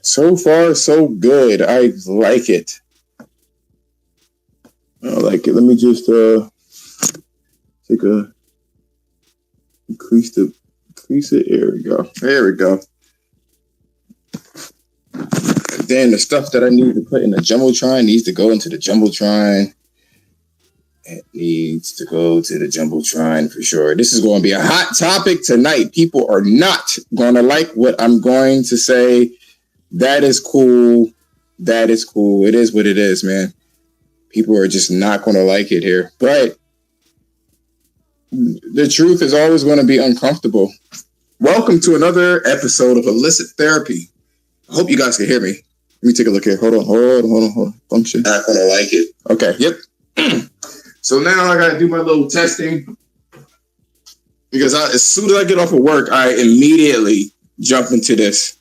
So far, so good. I like it. Let me just take a increase it. There we go. Then the stuff that I need to put in the Jumbotron needs to go into the Jumbotron. It needs to go to the Jumbotron for sure. This is going to be a hot topic tonight. People are not going to like what I'm going to say. That is cool. It is what it is, man. People are just not going to like it here. But the truth is always going to be uncomfortable. Welcome to another episode of Illicit Therapy. I hope you guys can hear me. Let me take a look here. Hold on. Function. Not going to like it. Okay. Yep. So now I got to do my little testing. Because as soon as I get off of work, I immediately jump into this.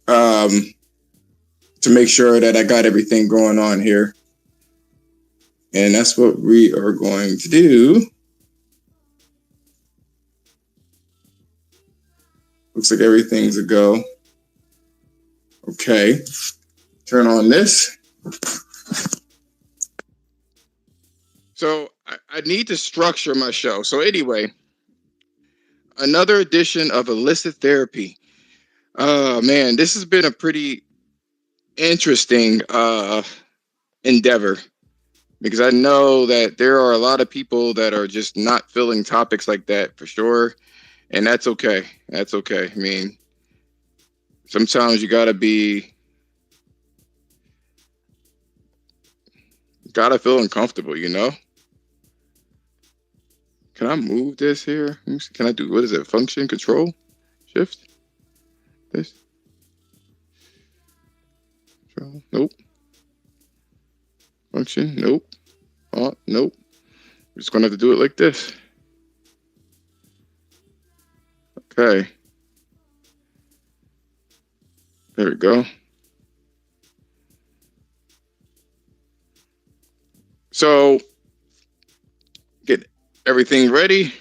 To make sure that I got everything going on here. And that's what we are going to do. Looks like everything's a go. Okay. Turn on this. So I need to structure my show. So anyway, another edition of Illicit Therapy. Man, this has been a pretty interesting endeavor. Because I know that there are a lot of people that are just not feeling topics like that for sure. And that's okay. I mean, sometimes you gotta feel uncomfortable, you know? Can I move this here? Can I do, what is it? Function, control, shift? This? Control, nope. Function, nope. Nope. I'm just gonna have to do it like this. Okay. There we go. So, get everything ready.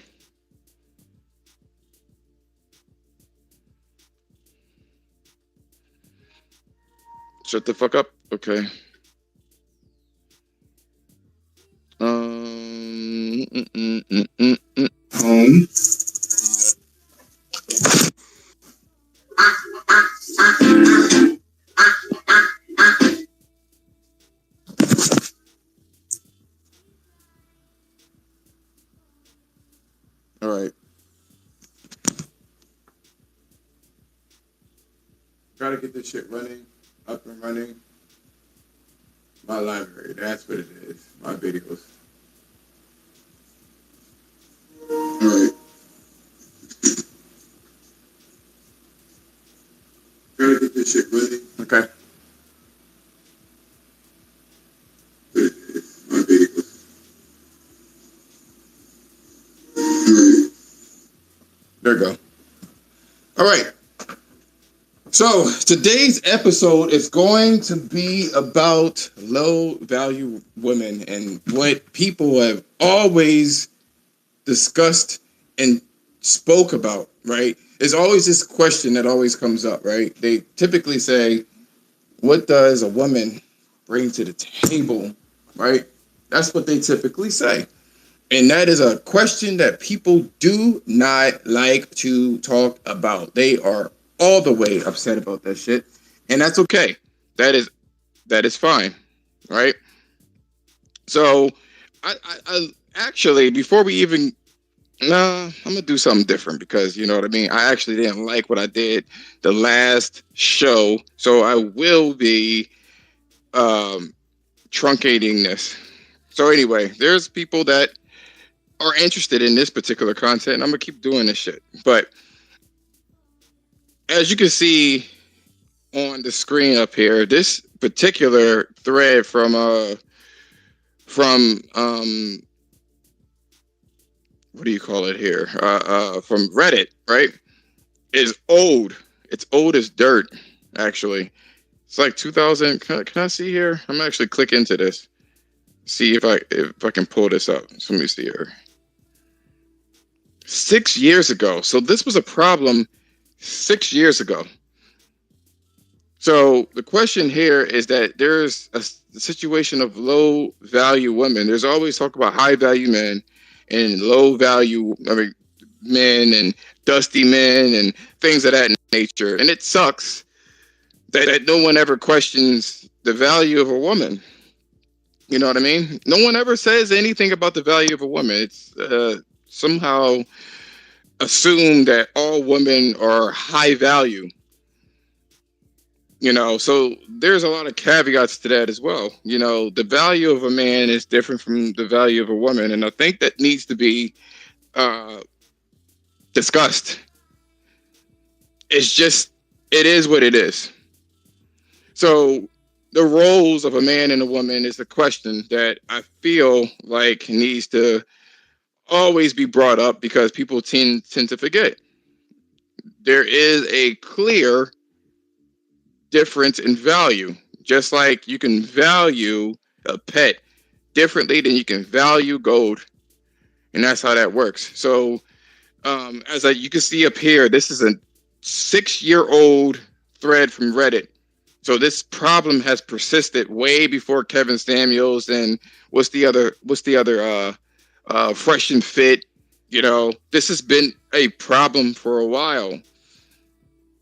Shut the fuck up. Okay. Home. All right. Gotta get this shit up and running. My library, that's what it is. My videos. All right. Gotta get this shit ready. Okay. My videos. There we go. All right. So today's episode is going to be about low value women and what people have always discussed and spoke about, right? There's always this question that always comes up, right? They typically say, what does a woman bring to the table, right? That's what they typically say. And that is a question that people do not like to talk about. They are all the way upset about that shit. And that's okay. That is fine, right? So I actually, before we even, I'm going to do something different because, you know what I mean? I actually didn't like what I did the last show. So I will be truncating this. So anyway, there's people that are interested in this particular content, and I'm going to keep doing this shit. But as you can see on the screen up here, this particular thread from what do you call it here? From Reddit, right? Is old. It's old as dirt, actually. It's like 2000. Can I see here? I'm gonna actually click into this. See if I can pull this up. So let me see here. 6 years ago. So this was a problem 6 years ago. So the question here is that there's a situation of low value women. There's always talk about high value men and low value, men and dusty men and things of that nature. And it sucks that no one ever questions the value of a woman. You know what I mean? No one ever says anything about the value of a woman. It's somehow assumed that all women are high value. So there's a lot of caveats to that as well. The value of a man is different from the value of a woman, and I think that needs to be uh, discussed. It is what it is. So the roles of a man and a woman is a question that I feel like needs to always be brought up because people tend to forget. There is a clear difference in value. Just like you can value a pet differently than you can value gold. And that's how that works. So you can see up here, this is a 6-year-old thread from Reddit. So this problem has persisted way before Kevin Samuels and what's the other Fresh and Fit. This has been a problem for a while.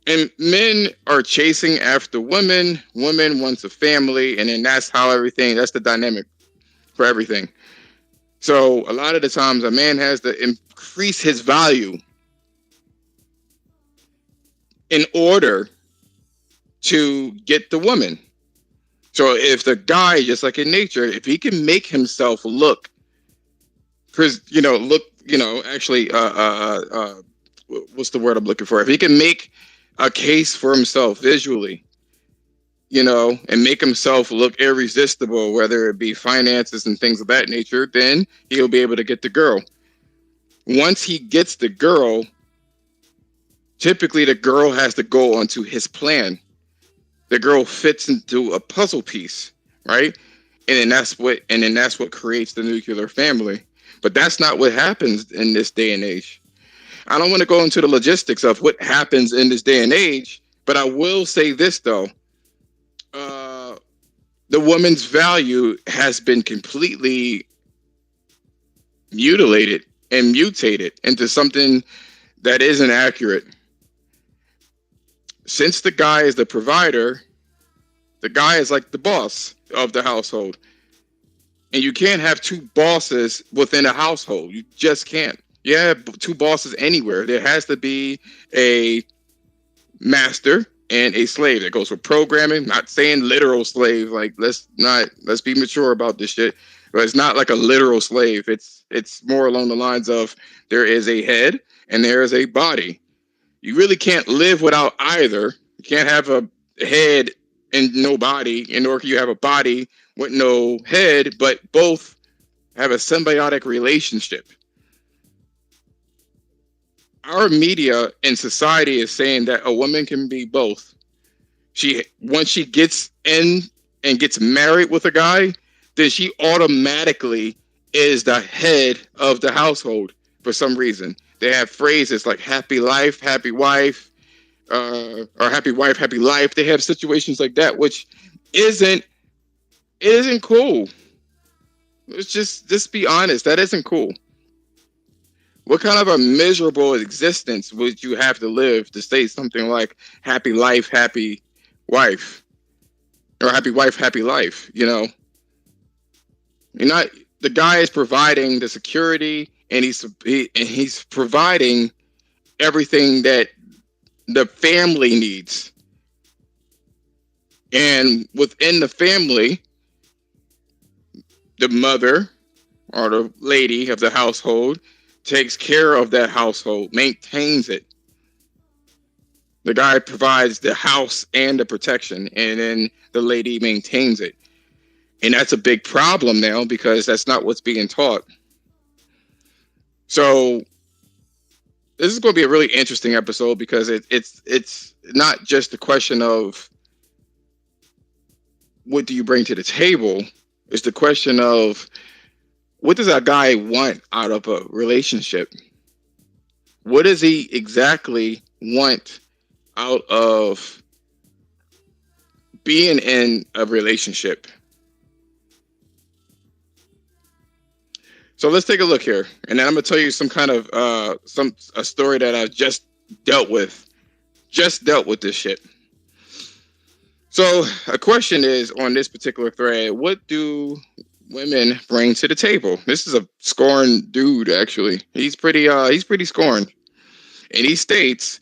And men are chasing after women. Women wants a family, and then that's the dynamic for everything. So a lot of the times a man has to increase his value in order to get the woman. So if the guy, just like in nature, if he can make himself look, what's the word I'm looking for? If he can make a case for himself visually, and make himself look irresistible, whether it be finances and things of that nature, then he'll be able to get the girl. Once he gets the girl, typically the girl has to go onto his plan. The girl fits into a puzzle piece, right? And then that's what creates the nuclear family. But that's not what happens in this day and age. I don't want to go into the logistics of what happens in this day and age, but I will say this though. The woman's value has been completely mutilated and mutated into something that isn't accurate. Since the guy is the provider, the guy is like the boss of the household. And you can't have two bosses within a household. You just can't. You have two bosses anywhere. There has to be a master and a slave. That goes for programming. Not saying literal slave. Like let's be mature about this shit. But it's not like a literal slave. It's more along the lines of there is a head and there is a body. You really can't live without either. You can't have a head and no body, nor can you have a body with no head, but both have a symbiotic relationship. Our media and society is saying that a woman can be both. Once she gets in and gets married with a guy, then she automatically is the head of the household for some reason. They have phrases like happy life, happy wife, or happy wife, happy life. They have situations like that, which isn't cool. Let's just be honest. That isn't cool. What kind of a miserable existence would you have to live to say something like happy life, happy wife, or happy wife, happy life? You're not. The guy is providing the security, and he's providing everything that the family needs. And within the family, the mother or the lady of the household takes care of that household, maintains it. The guy provides the house and the protection, and then the lady maintains it. And that's a big problem now because that's not what's being taught. So this is going to be a really interesting episode because it's not just a question of what do you bring to the table. It's the question of what does a guy want out of a relationship? What does he exactly want out of being in a relationship. So let's take a look here, and then I'm gonna tell you some kind of a story that I've just dealt with. Just dealt with this shit. So a question is on this particular thread: what do women bring to the table? This is a scorned dude, actually. He's pretty scorned, and he states,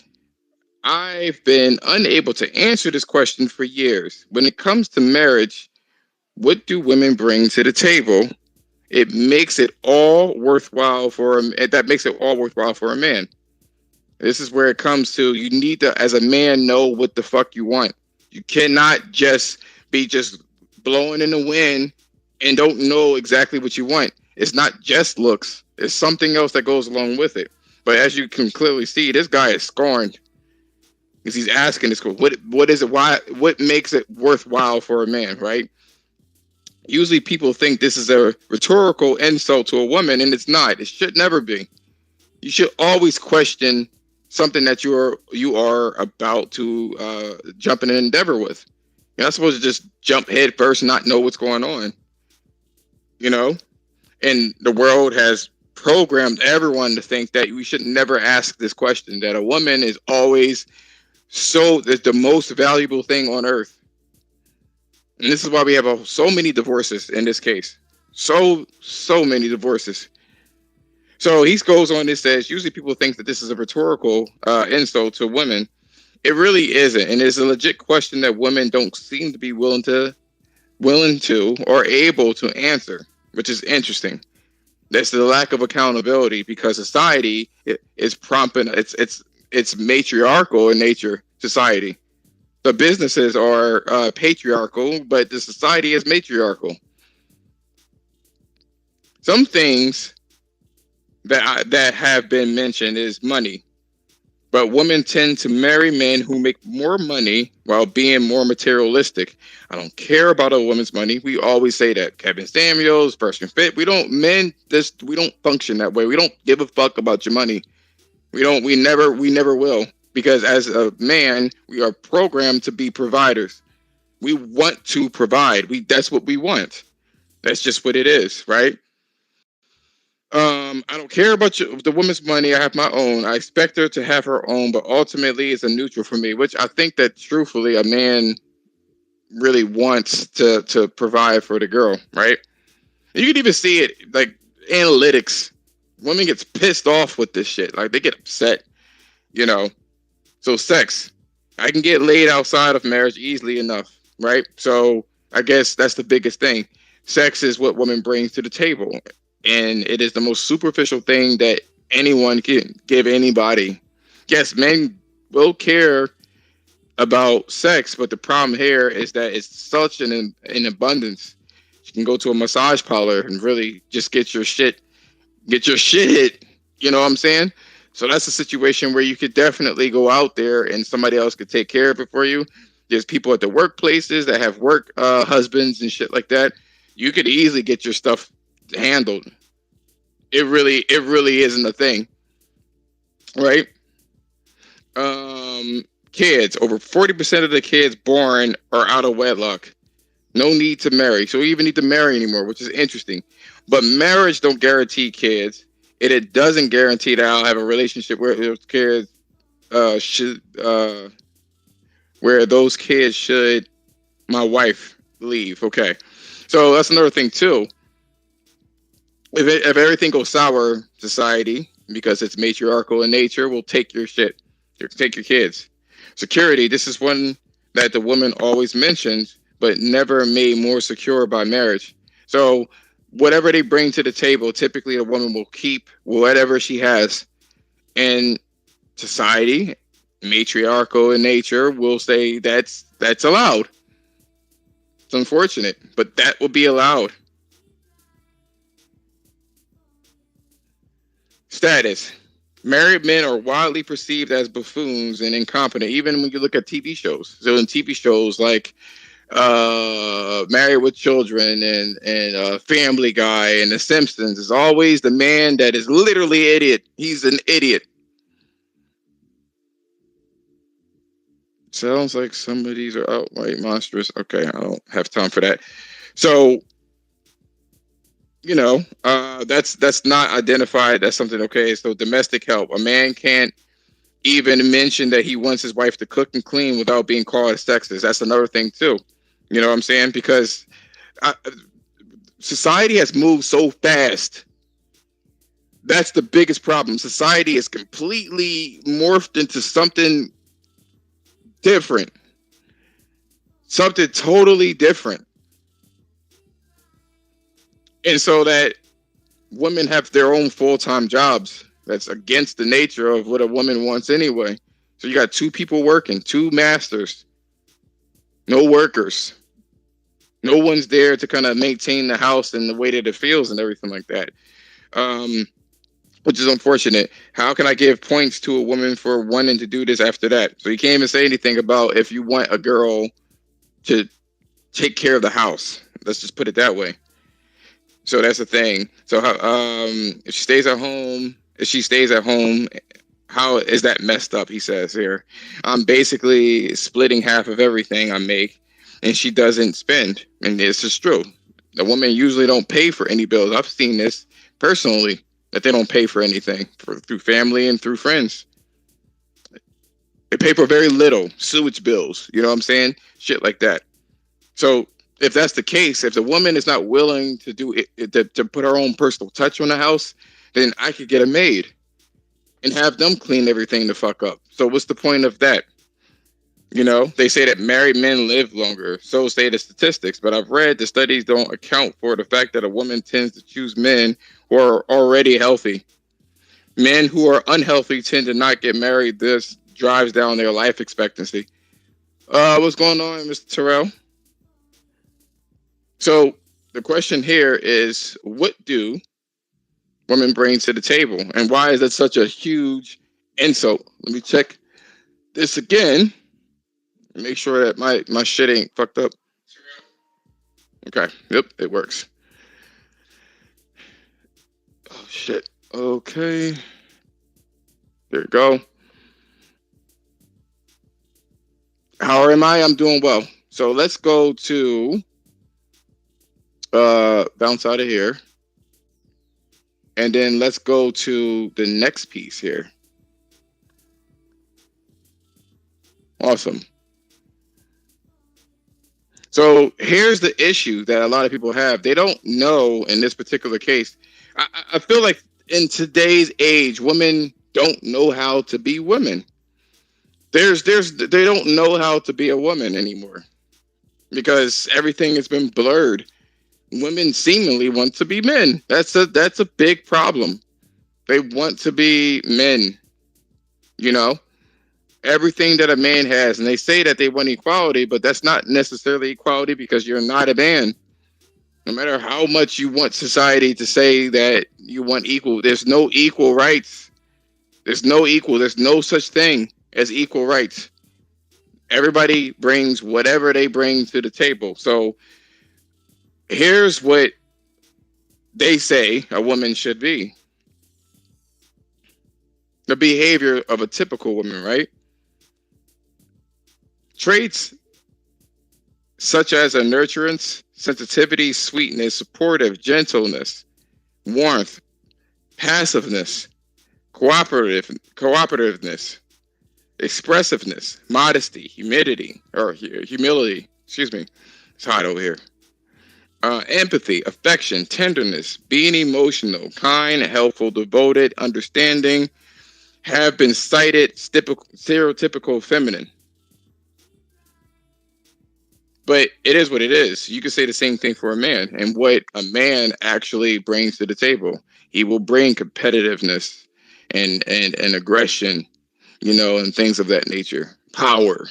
"I've been unable to answer this question for years. When it comes to marriage, what do women bring to the table? It makes it all worthwhile for him. That makes it all worthwhile for a man. This is where it comes to, you need to, as a man, know what the fuck you want. You cannot just be just blowing in the wind and don't know exactly what you want. It's not just looks. It's something else that goes along with it. But as you can clearly see, this guy is scorned because he's asking this, what is it? Why? What makes it worthwhile for a man, right? Usually people think this is a rhetorical insult to a woman, and it's not. It should never be. You should always question something that you are about to jump in an endeavor with. You're not supposed to just jump head first and not know what's going on. You know? And the world has programmed everyone to think that we should never ask this question, that a woman is always the most valuable thing on earth. And this is why we have so many divorces in this case. So many divorces. So he goes on and says, usually people think that this is a rhetorical insult to women. It really isn't. And it's a legit question that women don't seem to be willing to or able to answer, which is interesting. That's the lack of accountability, because society is prompting, it's matriarchal in nature, society. The businesses are patriarchal, but the society is matriarchal. Some things that have been mentioned is money, but women tend to marry men who make more money while being more materialistic. I don't care about a woman's money. We always say that. Kevin Samuels, Person Fit. We don't function that way. We don't give a fuck about your money. We never will. Because as a man, we are programmed to be providers. We want to provide. That's what we want. That's just what it is, right? I don't care about the woman's money. I have my own. I expect her to have her own, but ultimately it's a neutral for me, which I think that truthfully a man really wants to provide for the girl, right? And you can even see it, like analytics. Women gets pissed off with this shit. Like they get upset, you know. So sex, I can get laid outside of marriage easily enough, right? So I guess that's the biggest thing. Sex is what women brings to the table. And it is the most superficial thing that anyone can give anybody. Yes, men will care about sex, but the problem here is that it's such an abundance. You can go to a massage parlor and really just get your shit hit. You know what I'm saying? So that's a situation where you could definitely go out there and somebody else could take care of it for you. There's people at the workplaces that have work husbands and shit like that. You could easily get your stuff handled. It really isn't a thing, right? Kids, over 40% of the kids born are out of wedlock. No need to marry. So we even need to marry anymore, which is interesting. But marriage don't guarantee kids. It doesn't guarantee that I'll have a relationship where those kids should my wife leave. Okay, so that's another thing too. If everything goes sour, society, because it's matriarchal in nature, will take your shit, take your kids. Security. This is one that the woman always mentions, but never made more secure by marriage. So whatever they bring to the table, typically a woman will keep whatever she has. And society, matriarchal in nature, will say that's allowed. It's unfortunate, but that will be allowed. Status. Married men are widely perceived as buffoons and incompetent, even when you look at TV shows. So in TV shows like Married with Children and Family Guy and The Simpsons, is always the man that is literally idiot. He's an idiot. Sounds like some of these are outright monstrous. Okay, I don't have time for that. So, that's not identified. That's something. Okay, so domestic help. A man can't even mention that he wants his wife to cook and clean without being called a sexist. That's another thing too. You know what I'm saying? Because I, society has moved so fast. That's the biggest problem. Society is completely morphed into something different, something totally different. And so that women have their own full-time jobs. That's against the nature of what a woman wants anyway. So you got two people working, two masters, no workers. No one's there to kind of maintain the house and the way that it feels and everything like that. Which is unfortunate. How can I give points to a woman for wanting to do this after that? So you can't even say anything about if you want a girl to take care of the house. Let's just put it that way. So that's the thing. So if she stays at home, how is that messed up? He says here, I'm basically splitting half of everything I make, and she doesn't spend. And this is true. The women usually don't pay for any bills. I've seen this personally, that they don't pay for anything through family and through friends. They pay for very little. Sewage bills, you know what I'm saying? Shit like that. So if that's the case, if the woman is not willing to do it, to put her own personal touch on the house, then I could get a maid and have them clean everything the fuck up. So what's the point of that? You know, they say that married men live longer. So say the statistics. But I've read the studies don't account for the fact that a woman tends to choose men who are already healthy. Men who are unhealthy tend to not get married. This drives down their life expectancy. What's going on, Mr. Terrell? So the question here is, what do women bring to the table? And why is that such a huge insult? Let me check this again. Make sure that my shit ain't fucked up. Okay. Yep, it works. Oh, shit. Okay. There you go. How am I? I'm doing well. So let's go to bounce out of here. And then let's go to the next piece here. Awesome. So here's the issue that a lot of people have. They don't know in this particular case. I feel like in today's age, women don't know how to be women. They don't know how to be a woman anymore because everything has been blurred. Women seemingly want to be men. That's a big problem. They want to be men, you know? Everything that a man has, and they say that they want equality, but that's not necessarily equality because you're not a man. No matter how much you want society to say that you want equal, there's no equal rights. There's no such thing as equal rights. Everybody brings whatever they bring to the table. So here's what they say a woman should be. The behavior of a typical woman, right? Traits such as a nurturance, sensitivity, sweetness, supportive, gentleness, warmth, passiveness, cooperativeness, expressiveness, modesty, humility. Excuse me, it's hot over here. Empathy, affection, tenderness, being emotional, kind, helpful, devoted, understanding, have been cited stereotypical feminine. But it is what it is. You could say the same thing for a man. And what a man actually brings to the table, he will bring competitiveness and aggression, and things of that nature. Power,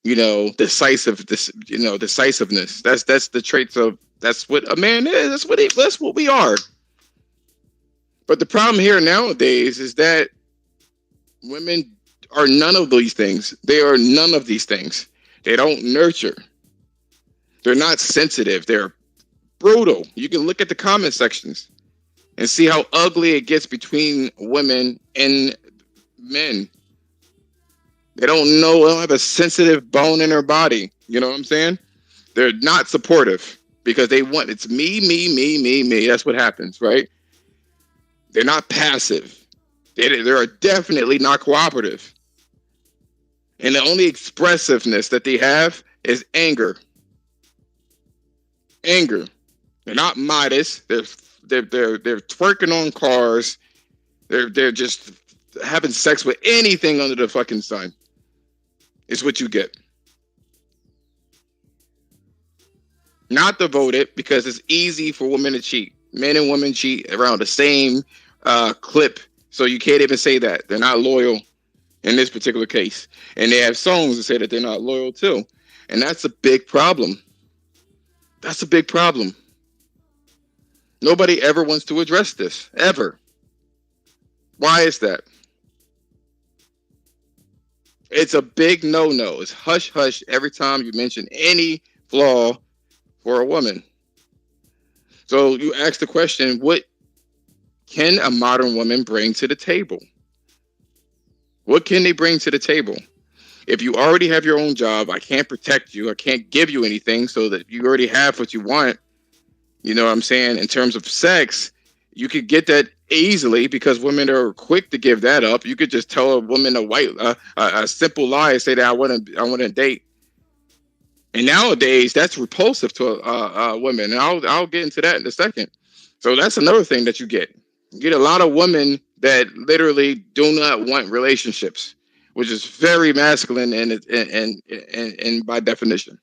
decisiveness. That's the traits of. That's what a man is. That's what we are. But the problem here nowadays is that women are none of these things. They are none of these things. They don't nurture. They're not sensitive. They're brutal. You can look at the comment sections and see how ugly it gets between women and men. They don't have a sensitive bone in their body. You know what I'm saying? They're not supportive because they want it's me, me, me, me, me. That's what happens, right? They're not passive. They're definitely not cooperative. And the only expressiveness that they have is anger. Anger. They're not modest. They're twerking on cars. They're just having sex with anything under the fucking sun. It's what you get. Not devoted because it's easy for women to cheat. Men and women cheat around the same clip. So you can't even say that. They're not loyal in this particular case. And they have songs that say that they're not loyal too. And that's a big problem. That's a big problem. Nobody ever wants to address this, ever. Why is that? It's a big no-no. It's hush-hush every time you mention any flaw for a woman. So you ask the question, what can a modern woman bring to the table? What can they bring to the table? If you already have your own job, I can't protect you. I can't give you anything so that you already have what you want. You know what I'm saying? In terms of sex, you could get that easily because women are quick to give that up. You could just tell a woman a simple lie and say that I want to date. And nowadays, that's repulsive to women. And I'll get into that in a second. So that's another thing that you get. You get a lot of women that literally do not want relationships, which is very masculine and by definition.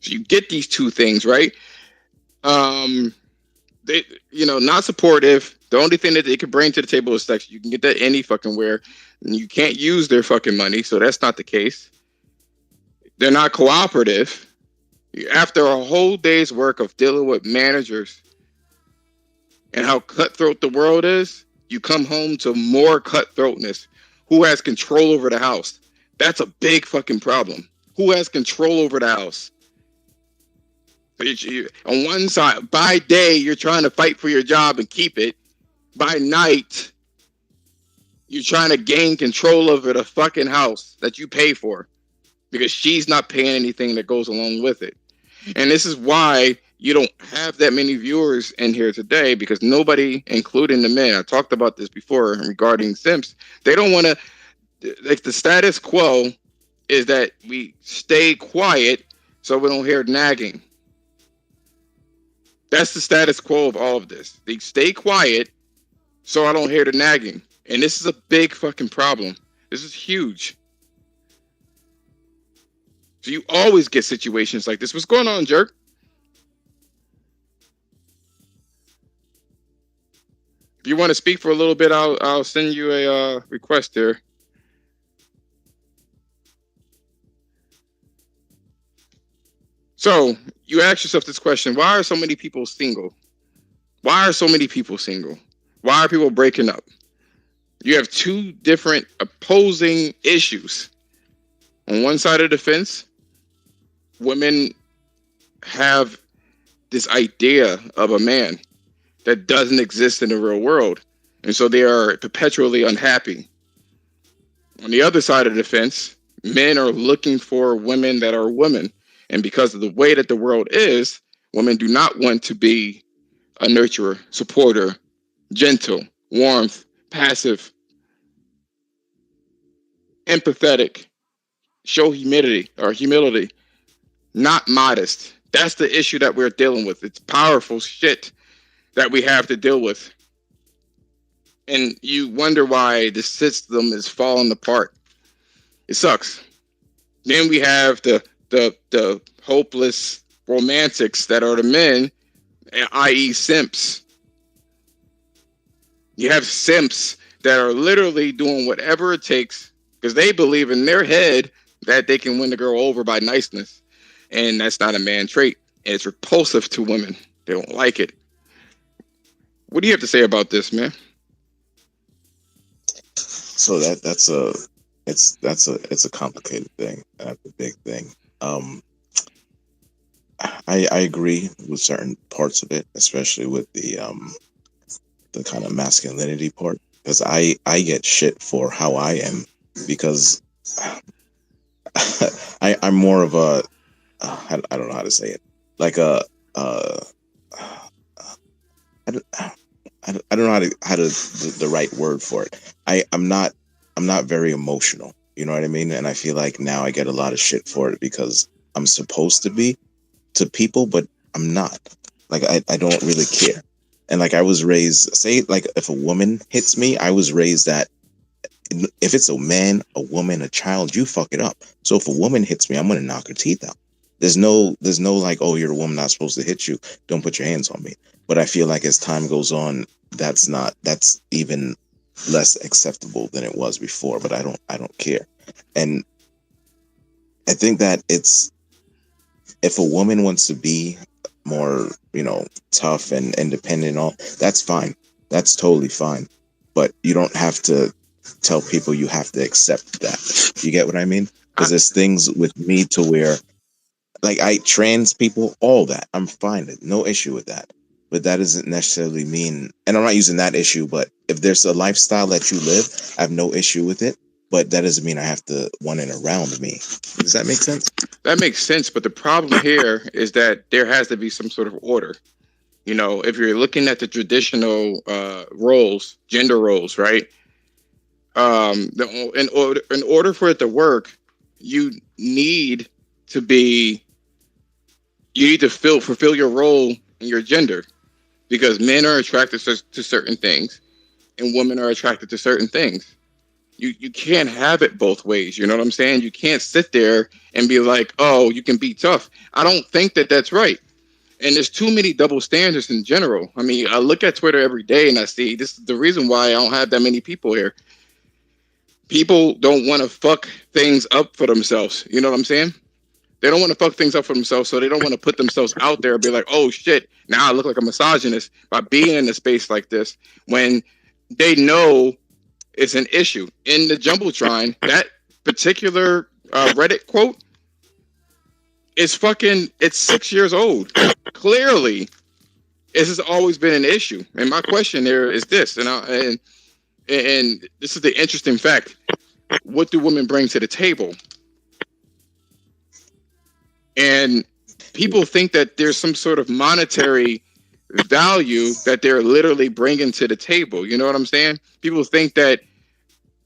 So you get these two things, right? They, not supportive. The only thing that they can bring to the table is sex. You can get that any fucking where, and you can't use their fucking money. So that's not the case. They're not cooperative. After a whole day's work of dealing with managers and how cutthroat the world is, you come home to more cutthroatness. Who has control over the house? That's a big fucking problem. Who has control over the house? On one side, by day, you're trying to fight for your job and keep it. By night, you're trying to gain control over the fucking house that you pay for because she's not paying anything that goes along with it. And this is why you don't have that many viewers in here today, because nobody, including the men, I talked about this before regarding simps, they don't want to, like, the status quo is that we stay quiet so we don't hear nagging. That's the status quo of all of this. They stay quiet so I don't hear the nagging. And this is a big fucking problem. This is huge. So you always get situations like this. What's going on, Jerk? If you want to speak for a little bit, I'll send you a request there. So you ask yourself this question: why are so many people single? Why are so many people single? Why are people breaking up? You have two different opposing issues. On one side of the fence, women have this idea of a man that doesn't exist in the real world. And so they are perpetually unhappy. On the other side of the fence, men are looking for women that are women. And because of the way that the world is, women do not want to be a nurturer, supporter, gentle, warmth, passive, empathetic, show humility, not modest. That's the issue that we're dealing with. It's powerful shit that we have to deal with. And you wonder why the system is falling apart. It sucks. Then we have the hopeless romantics that are the men, i.e. simps. You have simps that are literally doing whatever it takes because they believe in their head that they can win the girl over by niceness. And that's not a man trait. And it's repulsive to women. They don't like it. What do you have to say about this, man? So that's a complicated thing. That's a big thing. I agree with certain parts of it, especially with the kind of masculinity part, because I get shit for how I am because I'm more of a I don't know how to say it, like a I don't, I don't know how to the right word for it. I'm not very emotional. You know what I mean? And I feel like now I get a lot of shit for it because I'm supposed to be to people, but I'm not. Like I don't really care. And like I was raised, say like if a woman hits me, I was raised that if it's a man, a woman, a child, you fuck it up. So if a woman hits me, I'm gonna knock her teeth out. There's no like, oh, you're a woman, not supposed to hit you. Don't put your hands on me. But I feel like as time goes on, that's even less acceptable than it was before. But I don't care. And I think that it's, if a woman wants to be more, tough and independent and all, that's fine. That's totally fine. But you don't have to tell people you have to accept that. You get what I mean? Because there's things with me to where, like, trans people, all that, I'm fine with, no issue with that. But that doesn't necessarily mean, and I'm not using that issue, but if there's a lifestyle that you live, I have no issue with it. But that doesn't mean I have to want it around me. Does that make sense? That makes sense. But the problem here is that there has to be some sort of order. If you're looking at the traditional roles, gender roles, right? In order for it to work, you need to fulfill your role in your gender, because men are attracted to certain things and women are attracted to certain things. You can't have it both ways. You know what I'm saying? You can't sit there and be like, oh, you can be tough. I don't think that that's right. And there's too many double standards in general. I mean, I look at Twitter every day and I see, this is the reason why I don't have that many people here. People don't want to fuck things up for themselves. You know what I'm saying? They don't want to fuck things up for themselves, so they don't want to put themselves out there and be like, oh shit, now I look like a misogynist by being in a space like this, when they know it's an issue. In the Jumbotron, that particular Reddit quote is it's 6 years old. Clearly, this has always been an issue. And my question there is this, and this is the interesting fact: what do women bring to the table? And people think that there's some sort of monetary value that they're literally bringing to the table. You know what I'm saying? People think that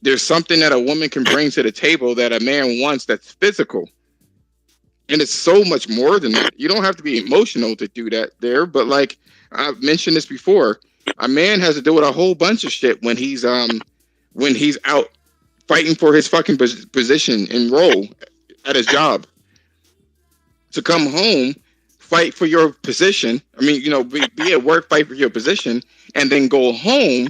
there's something that a woman can bring to the table that a man wants that's physical. And it's so much more than that. You don't have to be emotional to do that there. But like I've mentioned this before, a man has to deal with a whole bunch of shit when he's out fighting for his fucking position and role at his job. To come home, fight for your position. I mean, be at work, fight for your position, and then go home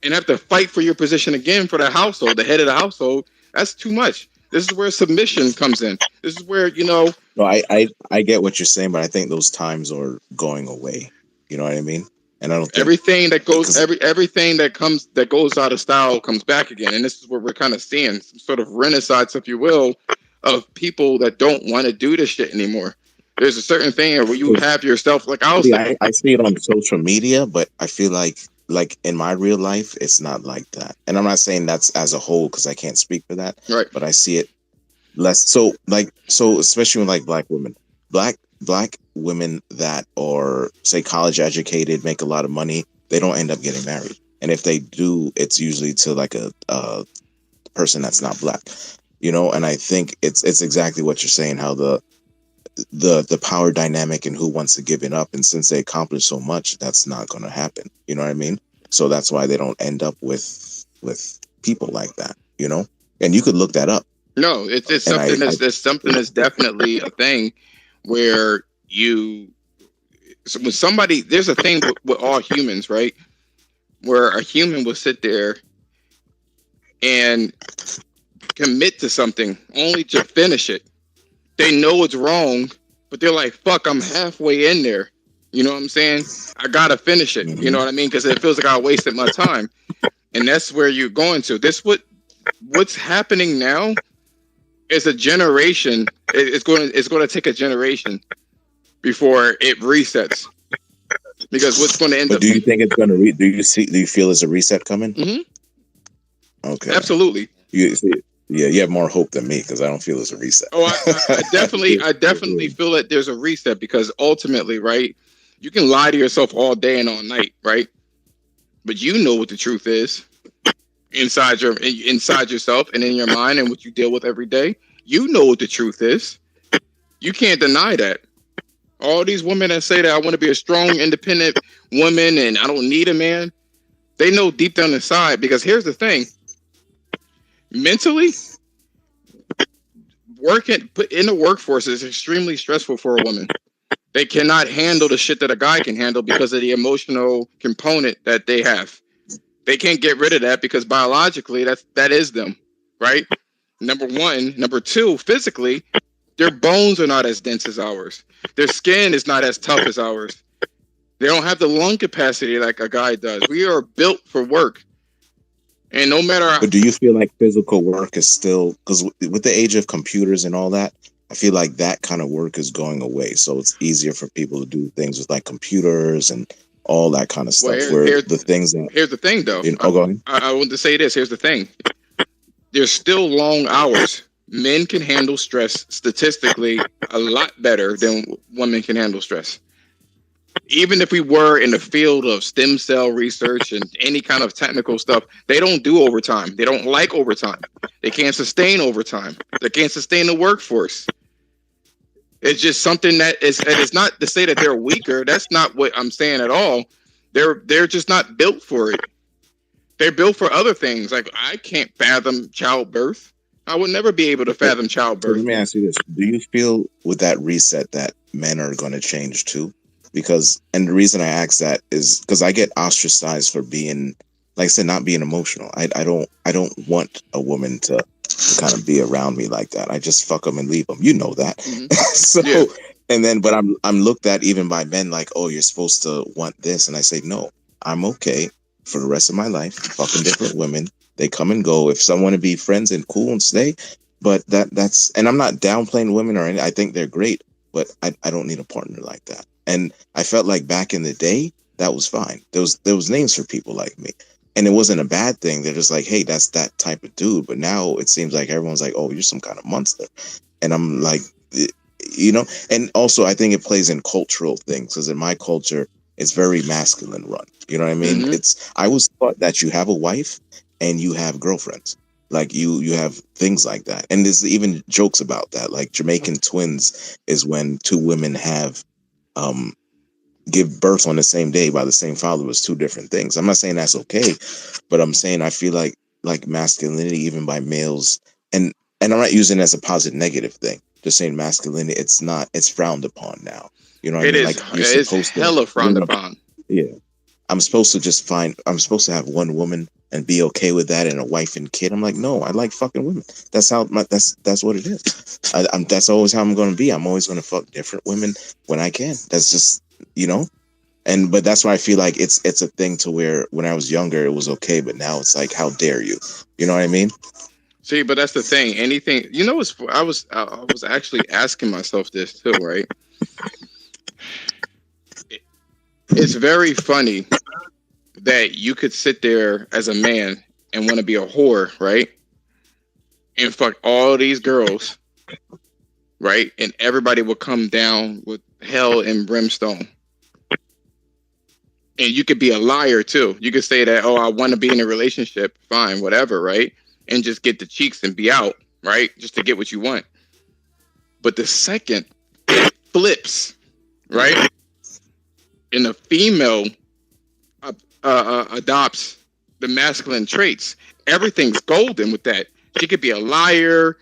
and have to fight for your position again for the household, the head of the household. That's too much. This is where submission comes in. This is where, No, I get what you're saying, but I think those times are going away. You know what I mean? And I don't think everything that goes out of style comes back again. And this is what we're kind of seeing, some sort of renaissance, if you will, of people that don't want to do this shit anymore. There's a certain thing where you have yourself, like I see it on social media, but I feel like in my real life, it's not like that. And I'm not saying that's as a whole, because I can't speak for that. Right. But I see it less. So especially with like black women that are, say, college educated, make a lot of money, they don't end up getting married. And if they do, it's usually to like a person that's not black, and I think it's exactly what you're saying, how the power dynamic and who wants to give it up. And since they accomplish so much, that's not going to happen. You know what I mean? So that's why they don't end up with people like that, and you could look that up. No, it's something that's definitely a thing where when somebody, there's a thing with all humans, right? Where a human will sit there and commit to something only to finish it. They know it's wrong, but they're like, fuck, I'm halfway in there. You know what I'm saying? I gotta finish it. You know what I mean? Because it feels like I wasted my time. And that's where you're going to. What's happening now is a generation. It's going to take a generation before it resets. Because what's going to end up? Do you think it's going to? Do you feel there's a reset coming? Mm-hmm. Okay. Absolutely. You Yeah, you have more hope than me because I don't feel it's a reset. Oh, I definitely feel that there's a reset because ultimately, right, you can lie to yourself all day and all night, right? But you know what the truth is inside yourself and in your mind and what you deal with every day. You know what the truth is. You can't deny that. All these women that say that I want to be a strong, independent woman and I don't need a man, they know deep down inside because here's the thing. Mentally, put in the workforce is extremely stressful for a woman. They cannot handle the shit that a guy can handle because of the emotional component that they have. They can't get rid of that because biologically that is them, right? Number one. Number two, physically, their bones are not as dense as ours. Their skin is not as tough as ours. They don't have the lung capacity like a guy does. We are built for work. And no matter... But do you feel like physical work is still... Because with the age of computers and all that, I feel like that kind of work is going away. So it's easier for people to do things with like computers and all that kind of stuff. Here's the thing, though. Go ahead. I want to say this. Here's the thing. There's still long hours. Men can handle stress statistically a lot better than women can handle stress. Even if we were in the field of stem cell research and any kind of technical stuff, they don't do overtime. They don't like overtime. They can't sustain overtime. They can't sustain the workforce. It's just something and it's not to say that they're weaker. That's not what I'm saying at all. They're just not built for it. They're built for other things. Like I can't fathom childbirth. I would never be able to fathom childbirth. Let me ask you this. Do you feel with that reset that men are going to change too? And the reason I ask that is because I get ostracized for being, like I said, not being emotional. I don't want a woman to kind of be around me like that. I just fuck them and leave them. You know that. Mm-hmm. But I'm looked at even by men like, oh, you're supposed to want this. And I say, no, I'm okay for the rest of my life. Fucking different women. They come and go. If some want to be friends and cool and stay, but that's, and I'm not downplaying women or anything. I think they're great, but I don't need a partner like that. And I felt like back in the day, that was fine. There was names for people like me. And it wasn't a bad thing. They're just like, hey, that's that type of dude. But now it seems like everyone's like, oh, you're some kind of monster. And I'm like, and also I think it plays in cultural things because in my culture, it's very masculine run. You know what I mean? Mm-hmm. I was taught that you have a wife and you have girlfriends. Like you have things like that. And there's even jokes about that. Like Jamaican twins is when two women have give birth on the same day by the same father. Was two different things. I'm not saying that's okay, but I'm saying I feel like masculinity even by males, and I'm not using it as a positive negative thing. Just saying masculinity, it's frowned upon now. You know what I mean? Like it's hella frowned upon. Yeah. I'm supposed to have one woman and be okay with that and a wife and kid. I'm like, no, I like fucking women. That's what it is. That's always how I'm going to be. I'm always going to fuck different women when I can. That's just, but that's why I feel like it's a thing to where when I was younger, it was okay. But now it's like, how dare you? You know what I mean? See, but that's the thing. Anything, I was actually asking myself this too, right? It's very funny that you could sit there as a man and want to be a whore, right? And fuck all these girls, right? And everybody will come down with hell and brimstone. And you could be a liar too. You could say that, oh, I want to be in a relationship, fine, whatever, right? And just get the cheeks and be out, right? Just to get what you want. But the second it flips, right? And the female adopts the masculine traits, everything's golden with that. She could be a liar.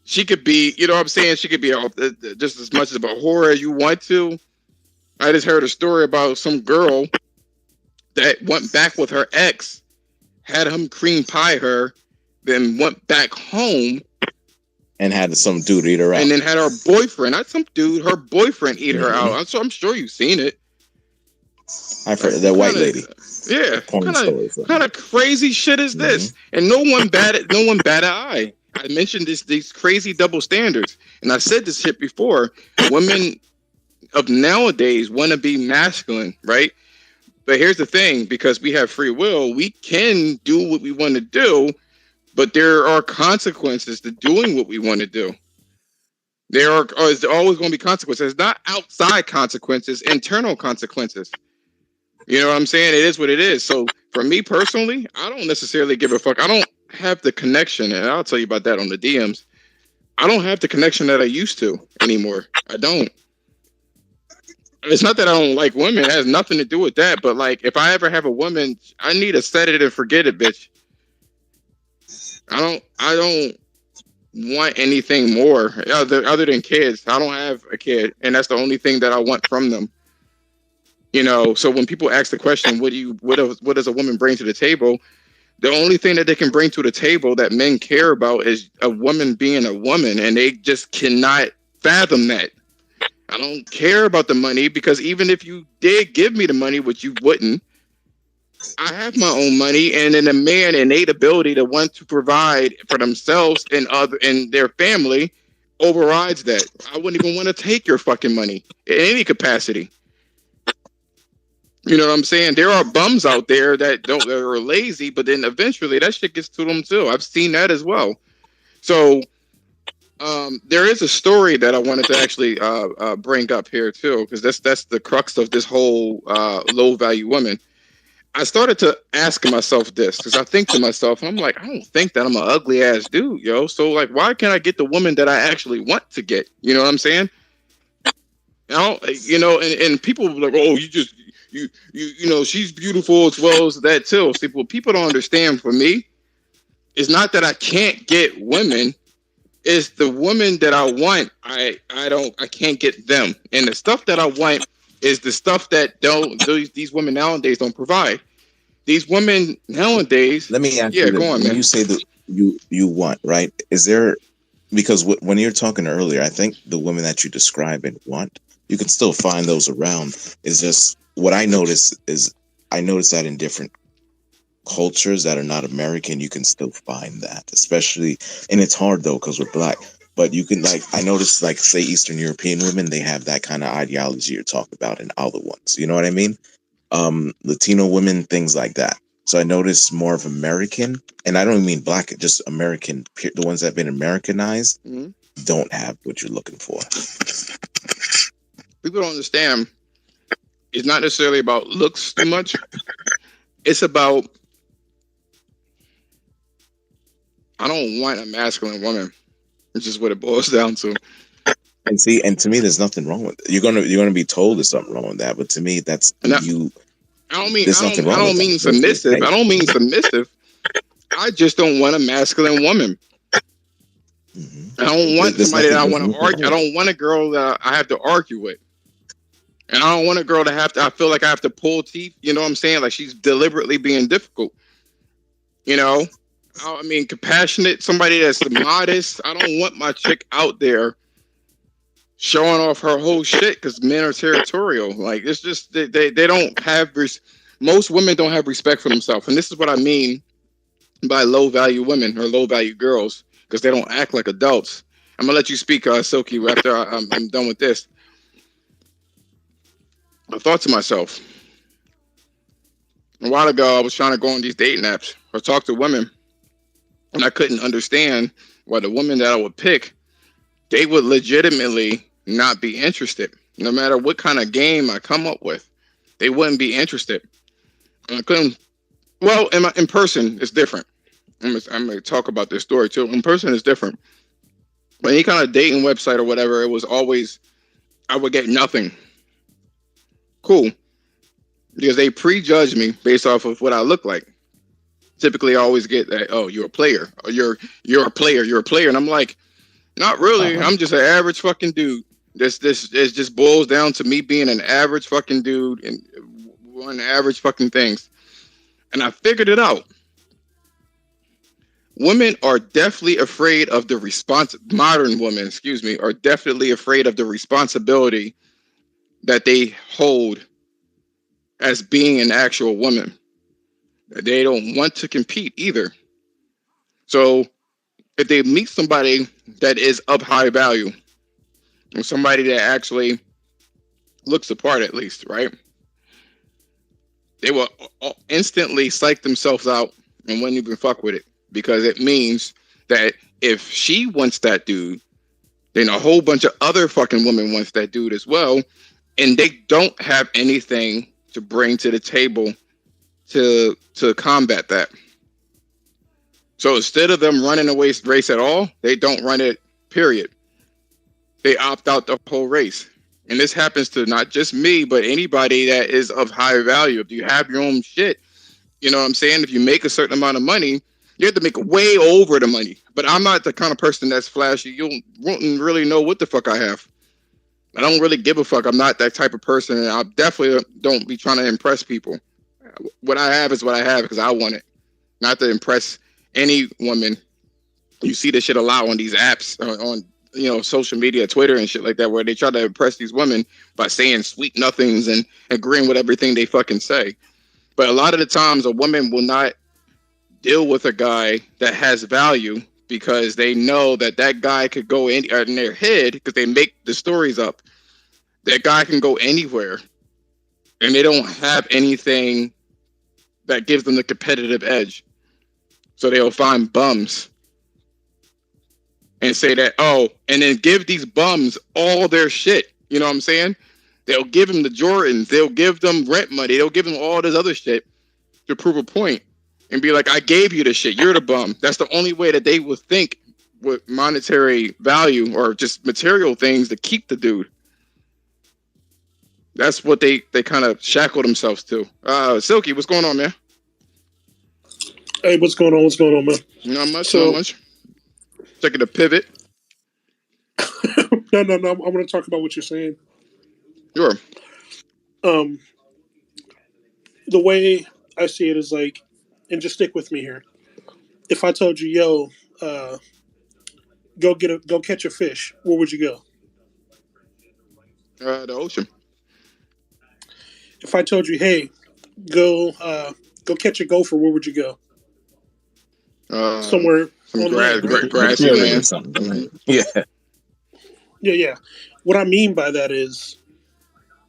She could be, you know what I'm saying? She could be just as much of a whore as you want to. I just heard a story about some girl that went back with her ex, had him cream pie her, then went back home. And had some dude eat her out. And then had her boyfriend, her boyfriend eat her out. I'm sure you've seen it. I've heard that white lady. Yeah. What kind of crazy shit is this? And no one batted an eye. I mentioned these crazy double standards. And I said this shit before. Women of nowadays want to be masculine, right? But here's the thing, because we have free will, we can do what we want to do, but there are consequences to doing what we want to do. There is always going to be consequences, not outside consequences, internal consequences. You know what I'm saying? It is what it is. So for me personally, I don't necessarily give a fuck. I don't have the connection, and I'll tell you about that on the DMs. I don't have the connection that I used to anymore. I don't. It's not that I don't like women. It has nothing to do with that. But like, if I ever have a woman, I need to set it and forget it, bitch. I don't want anything more other than kids. I don't have a kid, and that's the only thing that I want from them. You know, so when people ask the question, what does a woman bring to the table? The only thing that they can bring to the table that men care about is a woman being a woman, and they just cannot fathom that. I don't care about the money, because even if you did give me the money, which you wouldn't, I have my own money, and then a man innate ability to want to provide for themselves and their family overrides that. I wouldn't even want to take your fucking money in any capacity. You know what I'm saying? There are bums out there that are lazy, but then eventually that shit gets to them too. I've seen that as well. So there is a story that I wanted to actually bring up here too, because that's the crux of this whole low value woman. I started to ask myself this, because I think to myself, I'm like, I don't think that I'm an ugly ass dude, yo. So like, why can't I get the woman that I actually want to get? You know what I'm saying? You know, and people are like, oh, you know, she's beautiful as well as that too. See, what people don't understand for me is not that I can't get women. It's the woman that I want. I can't get them. And the stuff that I want is the stuff that these women nowadays don't provide. These women nowadays. Let me ask you. Go on, man. When you say that you want, right? Is there, because when you're talking earlier, I think the women that you describe and want, you can still find those around. It's just what I notice that in different cultures that are not American, you can still find that, especially, and it's hard though because we're black. But you can, like, I noticed, like, say Eastern European women, they have that kind of ideology you're talking about, and other ones, you know what I mean? Latino women, things like that. So I noticed more of American, and I don't mean black, just American. The ones that have been Americanized don't have what you're looking for. People don't understand. It's not necessarily about looks too much. It's about, I don't want a masculine woman. Which is what it boils down to. And see, and to me, there's nothing wrong with it. You're gonna be told there's something wrong with that, but to me, that's you. I don't mean submissive. I don't mean submissive. I just don't want a masculine woman. I don't want somebody that I want to argue. I don't want a girl that I have to argue with. And I don't want a girl to I feel like I have to pull teeth. You know what I'm saying? Like she's deliberately being difficult. You know? I mean, compassionate, somebody that's modest. I don't want my chick out there showing off her whole shit because men are territorial. Like, it's just, they don't have, most women don't have respect for themselves. And this is what I mean by low value women or low value girls, because they don't act like adults. I'm going to let you speak, Silky, after I'm done with this. I thought to myself, a while ago, I was trying to go on these dating apps or talk to women. And I couldn't understand why the woman that I would pick, they would legitimately not be interested. No matter what kind of game I come up with, they wouldn't be interested. And I couldn't. Well, in person, it's different. I'm going to talk about this story too. In person, it's different. But any kind of dating website or whatever, it was always, I would get nothing. Cool. Because they prejudge me based off of what I look like. Typically I always get that, oh, you're a player, or you're a player. And I'm like, not really. I'm just an average fucking dude. This just boils down to me being an average fucking dude and one average fucking things. And I figured it out. Women are definitely afraid of the modern women, are definitely afraid of the responsibility that they hold as being an actual woman. They don't want to compete either. So if they meet somebody that is of high value, or somebody that actually looks the part at least, right? They will instantly psych themselves out and wouldn't even fuck with it. because it means that if she wants that dude, then a whole bunch of other fucking women wants that dude as well, and they don't have anything to bring to the table to combat that. So instead of them running a race at all, they don't run it, period. They opt out the whole race. And this happens to not just me, but anybody that is of high value. If you have your own shit, you know what I'm saying? If you make a certain amount of money, you have to make way over the money. But I'm not the kind of person that's flashy. You wouldn't really know what the fuck I have. I don't really give a fuck. I'm not that type of person. And I definitely don't be trying to impress people. What I have is what I have because I want it. Not to impress any woman. You see this shit a lot on these apps, on social media, Twitter and shit like that, where they try to impress these women by saying sweet nothings and agreeing with everything they fucking say. But a lot of the times a woman will not deal with a guy that has value because they know that guy could go in their head, because they make the stories up. That guy can go anywhere and they don't have anything that gives them the competitive edge. So they'll find bums and say that, and then give these bums all their shit. You know what I'm saying? They'll give them the Jordans. They'll give them rent money. They'll give them all this other shit to prove a point and be like, I gave you the shit. You're the bum. That's the only way that they would think with monetary value or just material things to keep the dude. That's what they kind of shackle themselves to. Silky, what's going on, man? Hey, what's going on? What's going on, man? Not much. Checking the pivot. No. I want to talk about what you're saying. Sure. The way I see it is like, and just stick with me here. If I told you, yo, go catch a fish, where would you go? The ocean. If I told you, hey, go catch a gopher, where would you go? Somewhere some on grassy Material land. or something. Right? Yeah. Yeah. What I mean by that is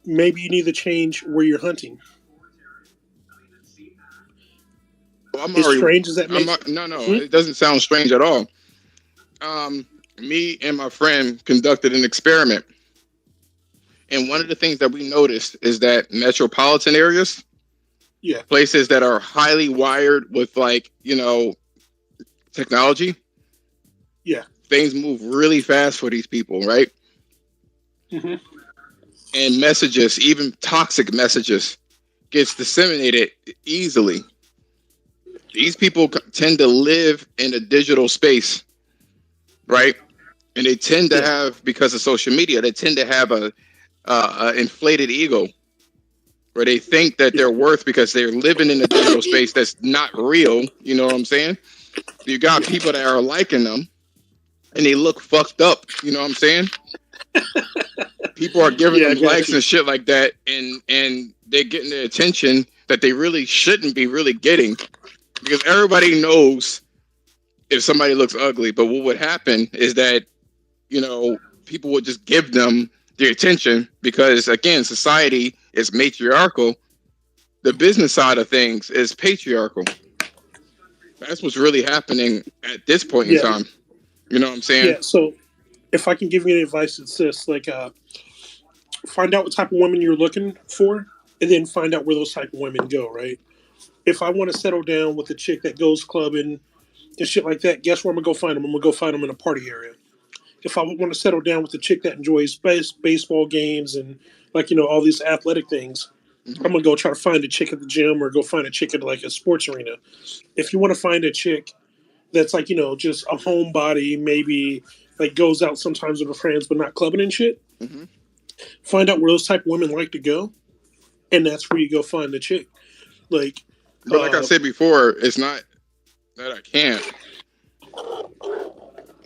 maybe you need to change where you're hunting. As strange as that makes. No. It doesn't sound strange at all. Me and my friend conducted an experiment. And one of the things that we noticed is that metropolitan areas, places that are highly wired with technology, things move really fast for these people, right? Mm-hmm. And messages, even toxic messages, gets disseminated easily. These people tend to live in a digital space, right? And they tend to have, because of social media, they tend to have a inflated ego, where they think that they're worth because they're living in a digital space that's not real. You know what I'm saying? You got people that are liking them and they look fucked up. You know what I'm saying? People are giving them likes and shit like that, and they're getting the attention that they really shouldn't be really getting, because everybody knows if somebody looks ugly. But what would happen is that, people would just give them the attention because, again, society is matriarchal. The business side of things is patriarchal. That's what's really happening at this point in time. You know what I'm saying? Yeah, so if I can give you any advice, it's this. Find out what type of women you're looking for, and then find out where those type of women go, right? If I want to settle down with a chick that goes clubbing and shit like that, guess where I'm going to go find them? I'm going to go find them in a party area. If I want to settle down with a chick that enjoys baseball games and, all these athletic things, I'm going to go try to find a chick at the gym or go find a chick at, a sports arena. If you want to find a chick that's, just a homebody, maybe, goes out sometimes with her friends but not clubbing and shit, find out where those type of women like to go, and that's where you go find the chick. But like I said before, it's not that I can't.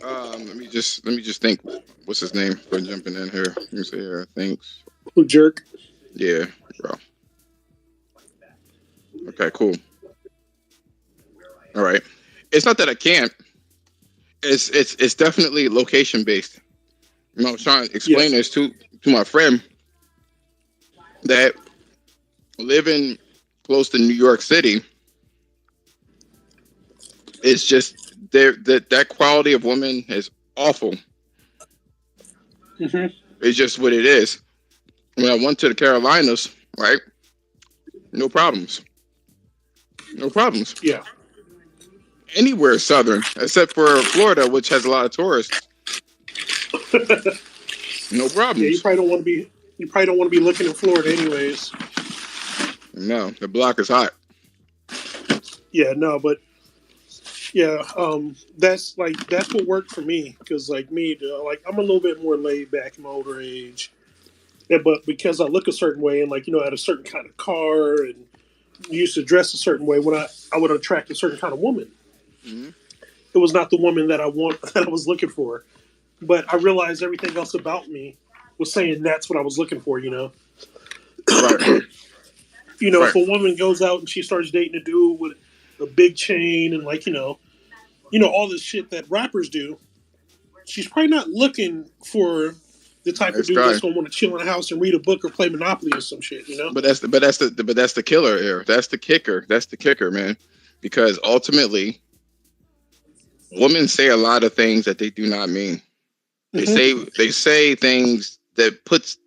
Let me just think. What's his name? For jumping in here. Let me see here. Thanks. Who, Jerk? Yeah, bro. Okay, cool. All right. It's not that I can't. It's definitely location based. I was trying to explain this to my friend that living close to New York City, It's just that quality of woman is awful. Mm-hmm. It's just what it is. When I went to the Carolinas, right? No problems. No problems. Yeah. Anywhere southern, except for Florida, which has a lot of tourists. No Yeah, problems. you probably don't want to be. You probably don't want to be looking in Florida, anyways. No, the block is hot. Yeah, no, but yeah, that's what worked for me because like me, like I'm a little bit more laid back in my older age, but because I look a certain way and like I had a certain kind of car and used to dress a certain way, when I would attract a certain kind of woman. Mhm. It was not the woman that I want that I was looking for, but I realized everything else about me was saying that's what I was looking for. Right. If Right. a woman goes out and she starts dating a dude with a big chain and like all this shit that rappers do, she's probably not looking for the type of Nice dude guy. that's gonna want to chill in a house and read a book or play Monopoly or some shit. But that's the killer here. That's the kicker. That's the kicker, man. Because ultimately, women say a lot of things that they do not mean. They Mm-hmm. say things that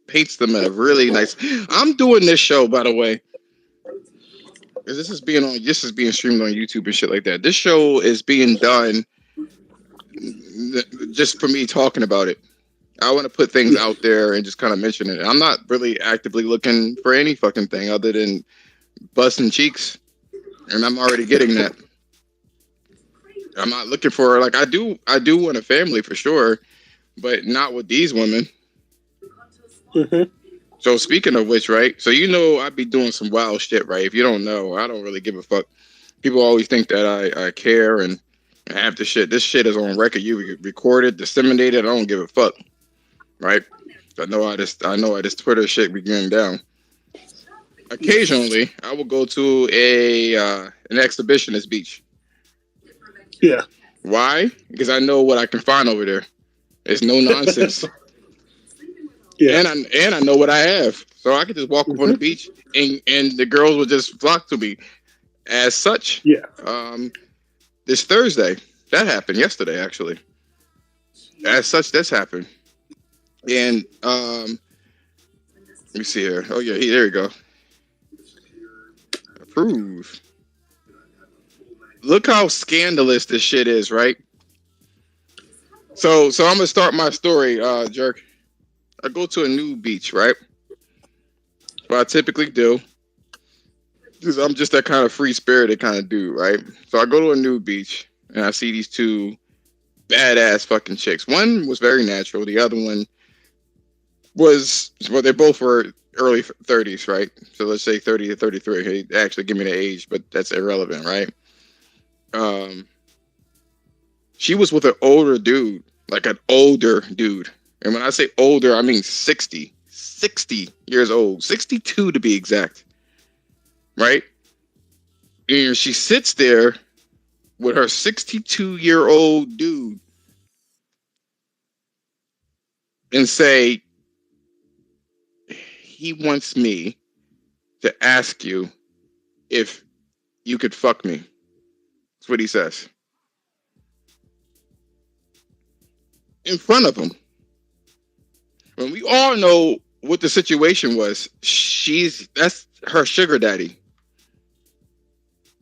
paints them in a really nice. I'm doing this show, by the way, because this is being streamed on YouTube and shit like that. This show is being done just for me talking about it. I want to put things Yeah. out there and just kind of mention it. I'm not really actively looking for any fucking thing other than busting cheeks, and I'm already getting that. I'm not looking for like I do want a family for sure, but not with these women. Mm-hmm. So speaking of which, right? So I'd be doing some wild shit, right? If you don't know, I don't really give a fuck. People always think that I care and half the shit. This shit is on record. You recorded, disseminated. I don't give a fuck, right? I know how this Twitter shit be going down. Occasionally, I will go to an exhibitionist beach. Yeah. Why? Because I know what I can find over there. It's no nonsense. Yeah. And I know what I have. So I could just walk up on the beach and the girls will just flock to me. As such, Yeah. this Thursday, that happened yesterday actually. As such, this happened. And let me see here. Oh yeah, there you go. Approve. Look how scandalous this shit is, right? So I'm gonna start my story, Jerk. I go to a new beach, right? What I typically do, because I'm just that kind of free spirited kind of dude, right? So I go to a new beach and I see these two badass fucking chicks. One was very natural. The other one they both were early 30s, right? So let's say 30 to 33. They actually give me the age, but that's irrelevant, right? She was with an older dude, like an older dude. And when I say older, I mean 60 years old, 62 to be exact, right? And she sits there with her 62-year-old dude and say, he wants me to ask you if you could fuck me. That's what he says. In front of him. When we all know what the situation was, that's her sugar daddy.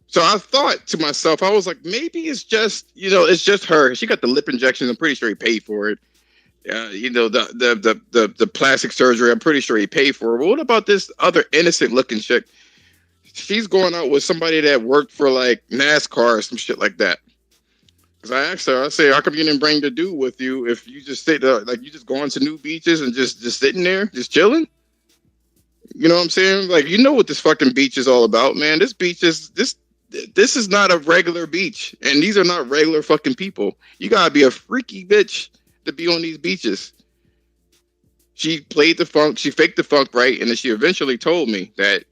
So I thought to myself, I was like, maybe it's just her. She got the lip injections. I'm pretty sure he paid for it. The plastic surgery. I'm pretty sure he paid for it. But what about this other innocent looking chick? She's going out with somebody that worked for like NASCAR or some shit like that. Because I asked her, I say, how come you didn't bring the dude with you if you just sit there, like you just going to new beaches and just sitting there, just chilling? You know what I'm saying? Like, you know what this fucking beach is all about, man. This beach is this is not a regular beach, and these are not regular fucking people. You gotta be a freaky bitch to be on these beaches. She played the funk, she faked the funk, right? And then she eventually told me that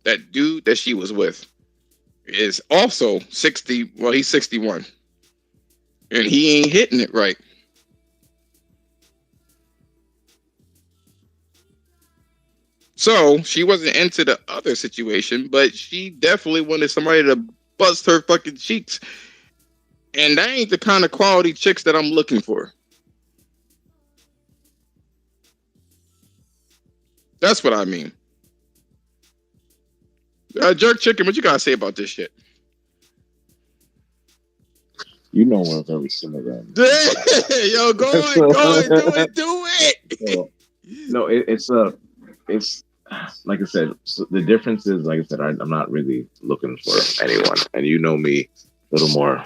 that dude that she was with is also 60. Well, he's 61. And he ain't hitting it right. So she wasn't into the other situation, but she definitely wanted somebody to bust her fucking cheeks. And that ain't the kind of quality chicks that I'm looking for. That's what I mean. Jerk Chicken, what you gotta say about this shit? You know we're very similar. Yo, go on, do it. No, it's like I said. So the difference is, like I said, I'm not really looking for anyone, and you know me a little more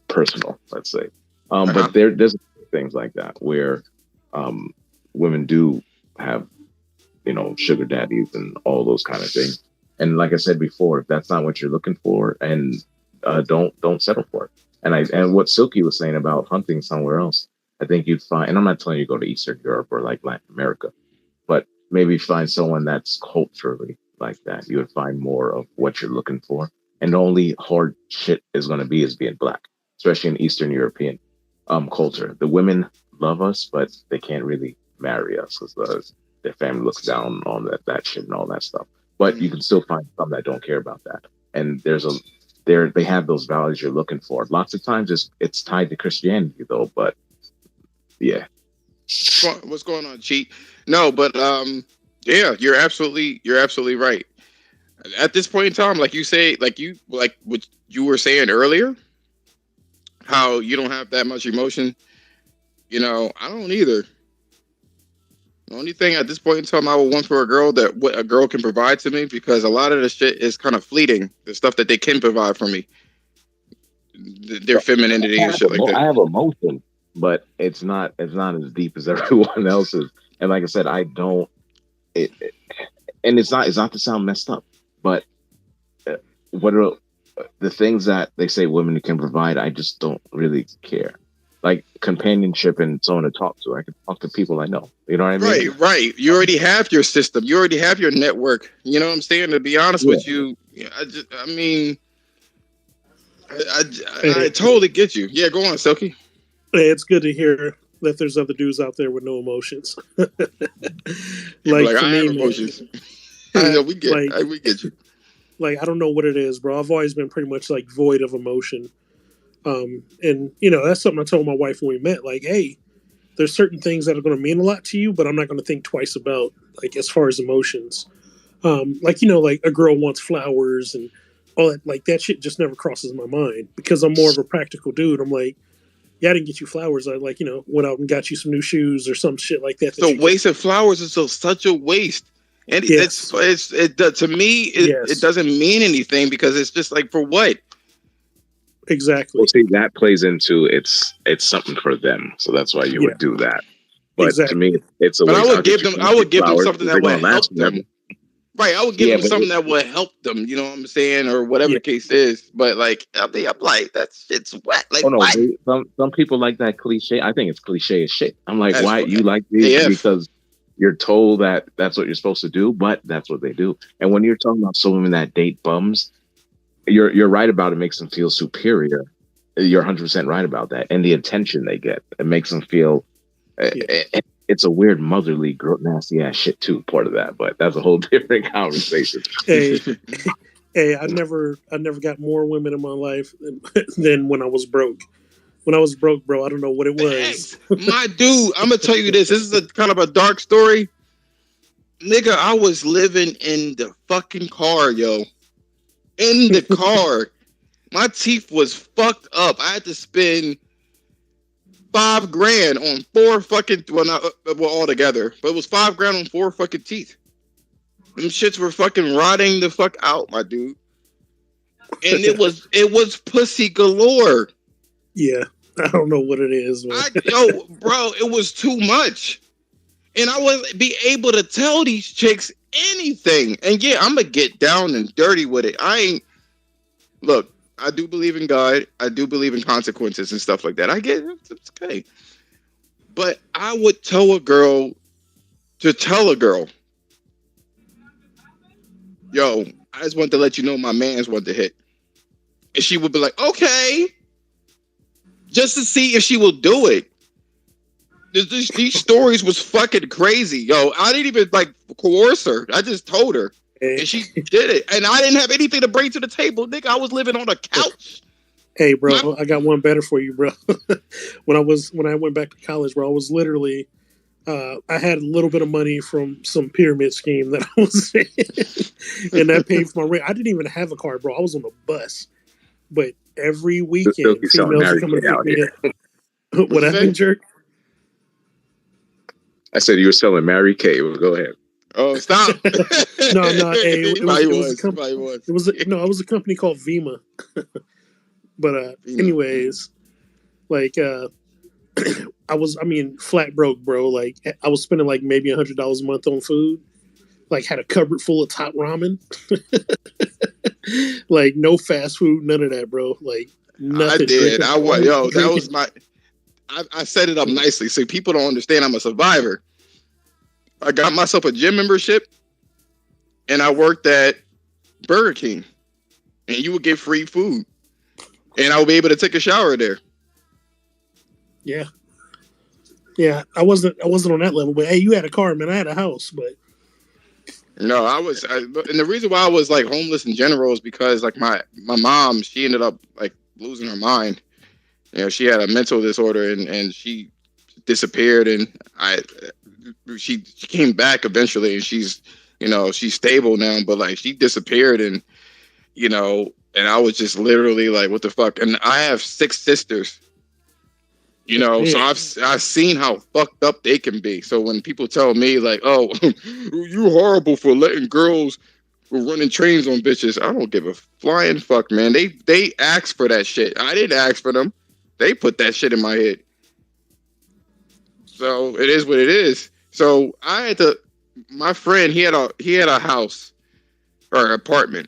personal, let's say. But there's things like that where women do have, sugar daddies and all those kind of things. And like I said before, if that's not what you're looking for, and don't settle for it. And what Silky was saying about hunting somewhere else, I think you'd find, and I'm not telling you to go to Eastern Europe or like Latin America, but maybe find someone that's culturally like that. You would find more of what you're looking for. And the only hard shit is going to be being black, especially in Eastern European culture. The women love us, but they can't really marry us because their family looks down on that shit and all that stuff. But you can still find some that don't care about that. And they have those values you're looking for. Lots of times it's tied to Christianity though, but yeah. What's going on, Cheat? No, but yeah, you're absolutely right. At this point in time, like you say, like what you were saying earlier, how you don't have that much emotion. I don't either. The only thing at this point in time I would want for a girl that what a girl can provide to me, because a lot of the shit is kind of fleeting. The stuff that they can provide for me, their femininity and shit like that. I have emotion, but it's not as deep as everyone else's. And like I said, I don't. And it's not to sound messed up, but what are the things that they say women can provide? I just don't really care. Like companionship and someone to talk to. I can talk to people I know. You know what I mean? Right. You already have your system. You already have your network. You know what I'm saying? To be honest with you, I totally get you. Yeah, go on, Silky. It's good to hear that there's other dudes out there with no emotions. like I have emotions. We get you. Like, I don't know what it is, bro. I've always been pretty much like void of emotion. And that's something I told my wife when we met, like, hey, there's certain things that are going to mean a lot to you, but I'm not going to think twice about, like, as far as emotions. Like a girl wants flowers and all that, like that shit just never crosses my mind because I'm more of a practical dude. I'm like, yeah, I didn't get you flowers. I went out and got you some new shoes or some shit like that. So waste of flowers is such a waste. And yes. To me, it doesn't mean anything because it's just like, for what? Exactly. Well, see, that plays into it's something for them, so that's why you would do that. But to me, it's a. But I would give them something that would help them. Right, I would give them something that would help them. You know what I'm saying, or whatever the case is. But like, I'm like, that shit's wet. Like, what? Some people like that cliche. I think it's cliche as shit. I'm like, why you like these? Because you're told that that's what you're supposed to do, but that's what they do. And when you're talking about some women that date bums. You're right about it makes them feel superior. You're 100% right about that. And the attention they get, it makes them feel it's a weird motherly nasty ass shit too, part of that, but that's a whole different conversation. Hey, I never got more women in my life than when I was broke. When I was broke, bro, I don't know what it was. My dude, I'm gonna tell you this. This is a kind of a dark story. Nigga, I was living in the fucking car, yo. In the car, my teeth was fucked up. I had to spend $5,000 on 4 fucking all together, but it was $5,000 on 4 fucking teeth. Them shits were fucking rotting the fuck out, my dude. And it was pussy galore. Yeah, I don't know what it is. Bro, it was too much, and I wouldn't be able to tell these chicks anything. And yeah, I'm gonna get down and dirty with it. Look, I do believe in God. I do believe in consequences and stuff like that. I get it. It's okay. But I would tell a girl, yo, I just want to let you know my man's want to hit. And she would be like, okay. Just to see if she will do it. These stories was fucking crazy, yo. I didn't even coerce her. I just told her, and she did it. And I didn't have anything to bring to the table, nigga. I was living on a couch. Hey, My, bro, I got one better for you, bro. When I went back to college, bro, I was literally I had a little bit of money from some pyramid scheme that I was in, and that paid for my rent. I didn't even have a car, bro. I was on a bus, but every You'll still be weekend, selling females were Mary coming Kay to pick out me here. up. what What you say? happened, jerk? I said you were selling Mary Kay. Well, go ahead. Oh, stop! No, no. Hey, He it probably was a was. He company. probably was. It was no, it was a company called Vima. But Fema. anyways, like I mean, flat broke, bro. Like I was spending like maybe $100 a month on food. Like had a cupboard full of top ramen. Like no fast food, none of that, bro. Like I nothing. did. Drinking, I was only yo. That was drinking. my. I set it up nicely so people don't understand I'm a survivor. I got myself a gym membership, and I worked at Burger King, and you would get free food, and I would be able to take a shower there. Yeah, yeah. I wasn't on that level, but hey, you had a car, man. I had a house, but No, and the reason why I was like homeless in general is because like my mom, she ended up like losing her mind. You know, she had a mental disorder and she disappeared, and she came back eventually, and she's stable now, but like she disappeared, and and I was just literally like, what the fuck? And I have 6 sisters. So man, I've seen how fucked up they can be. So when people tell me like, "Oh, you horrible for letting girls running trains on bitches," I don't give a flying fuck, man. They asked for that shit. I didn't ask for them. They put that shit in my head. So it is what it is. So I had to. My friend, he had a house or an apartment,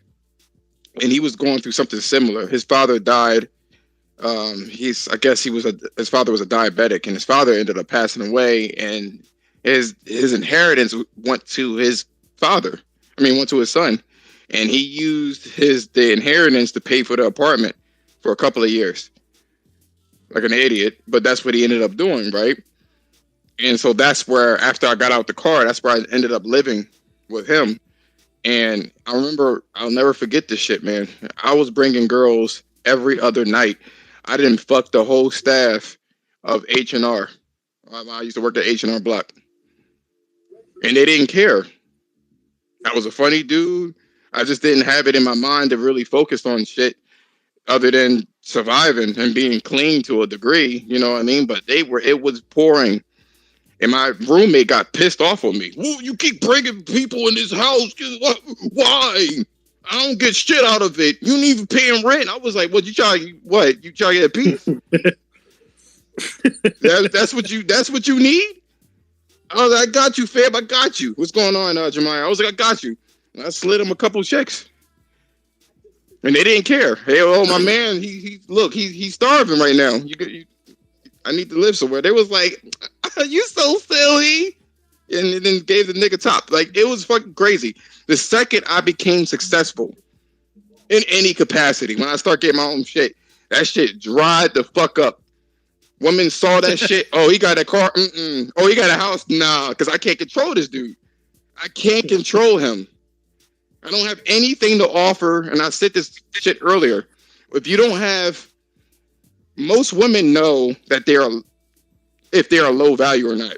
and he was going through something similar. His father died. I guess his father was a diabetic, and his father ended up passing away, and his inheritance went to his father. I mean, went to his son, and he used the inheritance to pay for the apartment for a couple of years, like an idiot. But that's what he ended up doing, right? And so that's where, after I got out the car, that's where I ended up living with him. And I remember, I'll never forget this shit, man. I was bringing girls every other night. I didn't fuck the whole staff of H&R. I used to work at H&R Block. And they didn't care. I was a funny dude. I just didn't have it in my mind to really focus on shit other than surviving and being clean to a degree. You know what I mean? But it was pouring. And my roommate got pissed off on me. Well, you keep bringing people in this house. Why? I don't get shit out of it. You ain't even paying rent. I was like, what? You try to get a piece? That's what you need? I was like, I got you, fam. I got you. What's going on, Jemiah? I was like, I got you. And I slid him a couple checks. And they didn't care. Hey, my man, he's starving right now. I need to live somewhere. They was like, you so silly. And then gave the nigga top. Like, it was fucking crazy. The second I became successful in any capacity, when I start getting my own shit, that shit dried the fuck up. Women saw that shit. Oh, he got a car. Oh, he got a house. Nah, because I can't control this dude. I can't control him. I don't have anything to offer. And I said this shit earlier. If you don't have, most women know that if they are low value or not.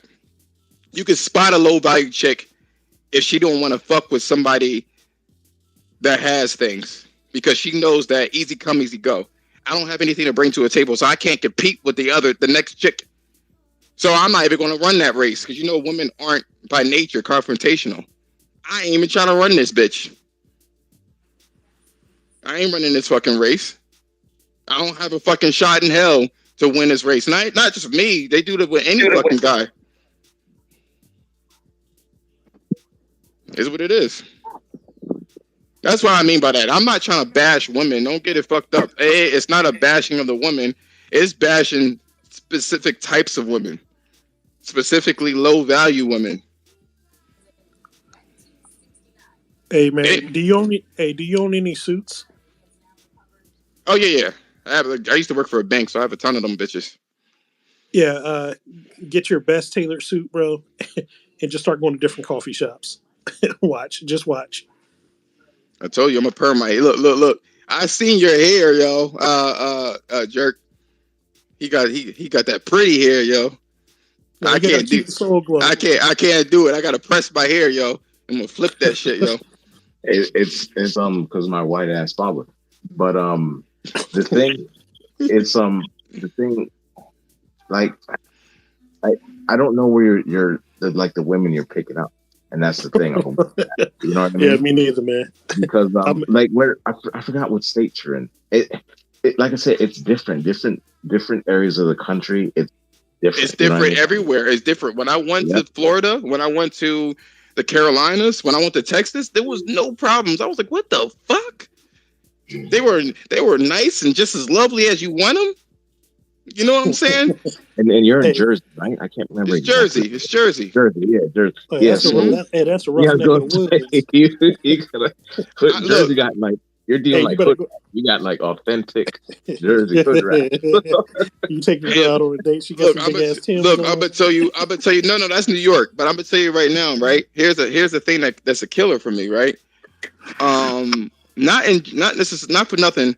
You can spot a low value chick if she don't want to fuck with somebody that has things, because she knows that easy come, easy go. I don't have anything to bring to a table, so I can't compete with the next chick. So I'm not even going to run that race, because women aren't by nature confrontational. I ain't even trying to run this bitch. I ain't running this fucking race. I don't have a fucking shot in hell to win this race. Not just me. They do that with any fucking guy. Is what it is. That's what I mean by that. I'm not trying to bash women. Don't get it fucked up. It's not a bashing of the woman. It's bashing specific types of women, specifically low value women. hey man, do you own any suits? Oh yeah. I used to work for a bank, so I have a ton of them bitches. Yeah, get your best tailored suit, bro, and just start going to different coffee shops. Just watch. I told you I'm a permite. Look. I seen your hair, yo. Jerk. He got that pretty hair, yo. No, I can't do. keep the soul glow. I can't do it. I gotta press my hair, yo. I'm gonna flip that shit, yo. It's because my white ass father. But the thing, it's the thing, like I don't know where you're like the women you're picking up, and that's the thing. You know what I mean? Yeah, me neither, man. Because like where I forgot what state you're in. It like I said, it's different areas of the country. It's different. It's different everywhere. It's different. When I went to Florida, when I went to the Carolinas, when I went to Texas, there was no problems. I was like, what the fuck? They were nice and just as lovely as you want them. You know what I'm saying? and you're in Jersey, right? I can't remember. It's Jersey. It's Jersey. Jersey, yeah, Jersey. Oh, yeah, that's a rough neck of the woods. Jersey got like you're dealing you got like authentic Jersey hood rat. You take your girl out on a date. She got some big ass Tim's. Look, I'm gonna tell you. No, that's New York. But I'm gonna tell you right now, right? Here's the thing that's a killer for me, right? Not for nothing,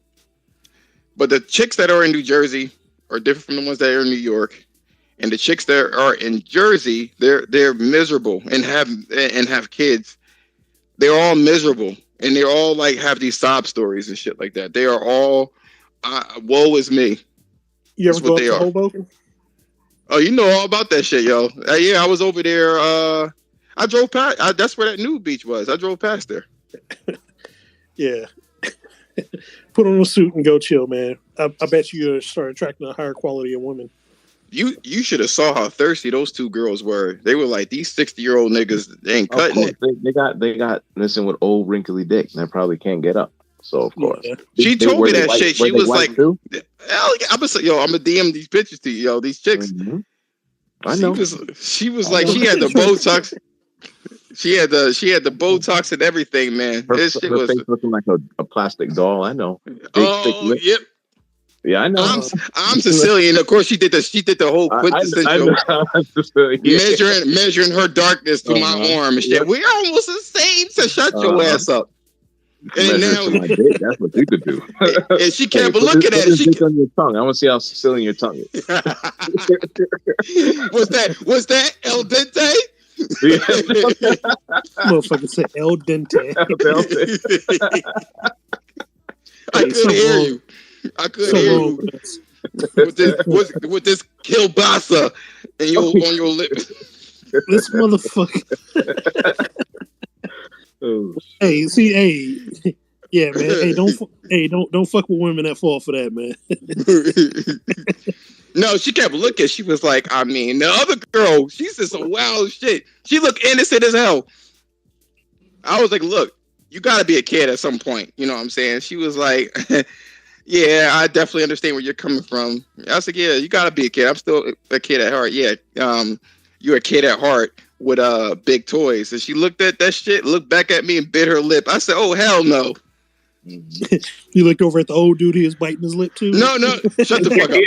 but the chicks that are in New Jersey are different from the ones that are in New York, and the chicks that are in Jersey, they're miserable and have kids. They're all miserable, and they're all like have these sob stories and shit like that. They are all, woe is me. You ever go up to Hoboken? Oh, you know all about that shit, yo. Yeah, I was over there. I drove past. That's where that new beach was. I drove past there. Yeah. Put on a suit and go chill, man. I bet you start attracting a higher quality of women. You should have saw how thirsty those two girls were. They were like, these 60-year-old niggas, they ain't cutting it. They got listen with old wrinkly dick. They probably can't get up. So of course, yeah. She told me that shit. She was like, too? hell yeah. I'm gonna DM these pictures to you, yo. These chicks. Mm-hmm. I know. She was like, she had the Botox. She had the Botox and everything, man. Her This shit was face looking like a plastic doll. I know. Oh, yep. Yeah, I know. I'm Sicilian. Of course, she did the whole quintessential measuring her darkness to my arm and shit. Yeah. We're almost the same. So shut your ass up. And now that's what you could do. And she kept looking at it. She on your tongue. I want to see how Sicilian your tongue is. Was that El Dente? Motherfucker said El Dente. I couldn't hear you. I couldn't hear you with this kielbasa and on your lip. This motherfucker. Hey, yeah, man. Don't fuck with women that fall for that, man. No, she kept looking. She was like, I mean, the other girl, she's just a wild shit. She looked innocent as hell. I was like, look, you got to be a kid at some point. You know what I'm saying? She was like, yeah, I definitely understand where you're coming from. I was like, yeah, you got to be a kid. I'm still a kid at heart. Yeah, you're a kid at heart with big toys. And she looked at that shit, looked back at me and bit her lip. I said, oh, hell no. You looked over at the old dude. He was biting his lip too. No, shut the fuck up.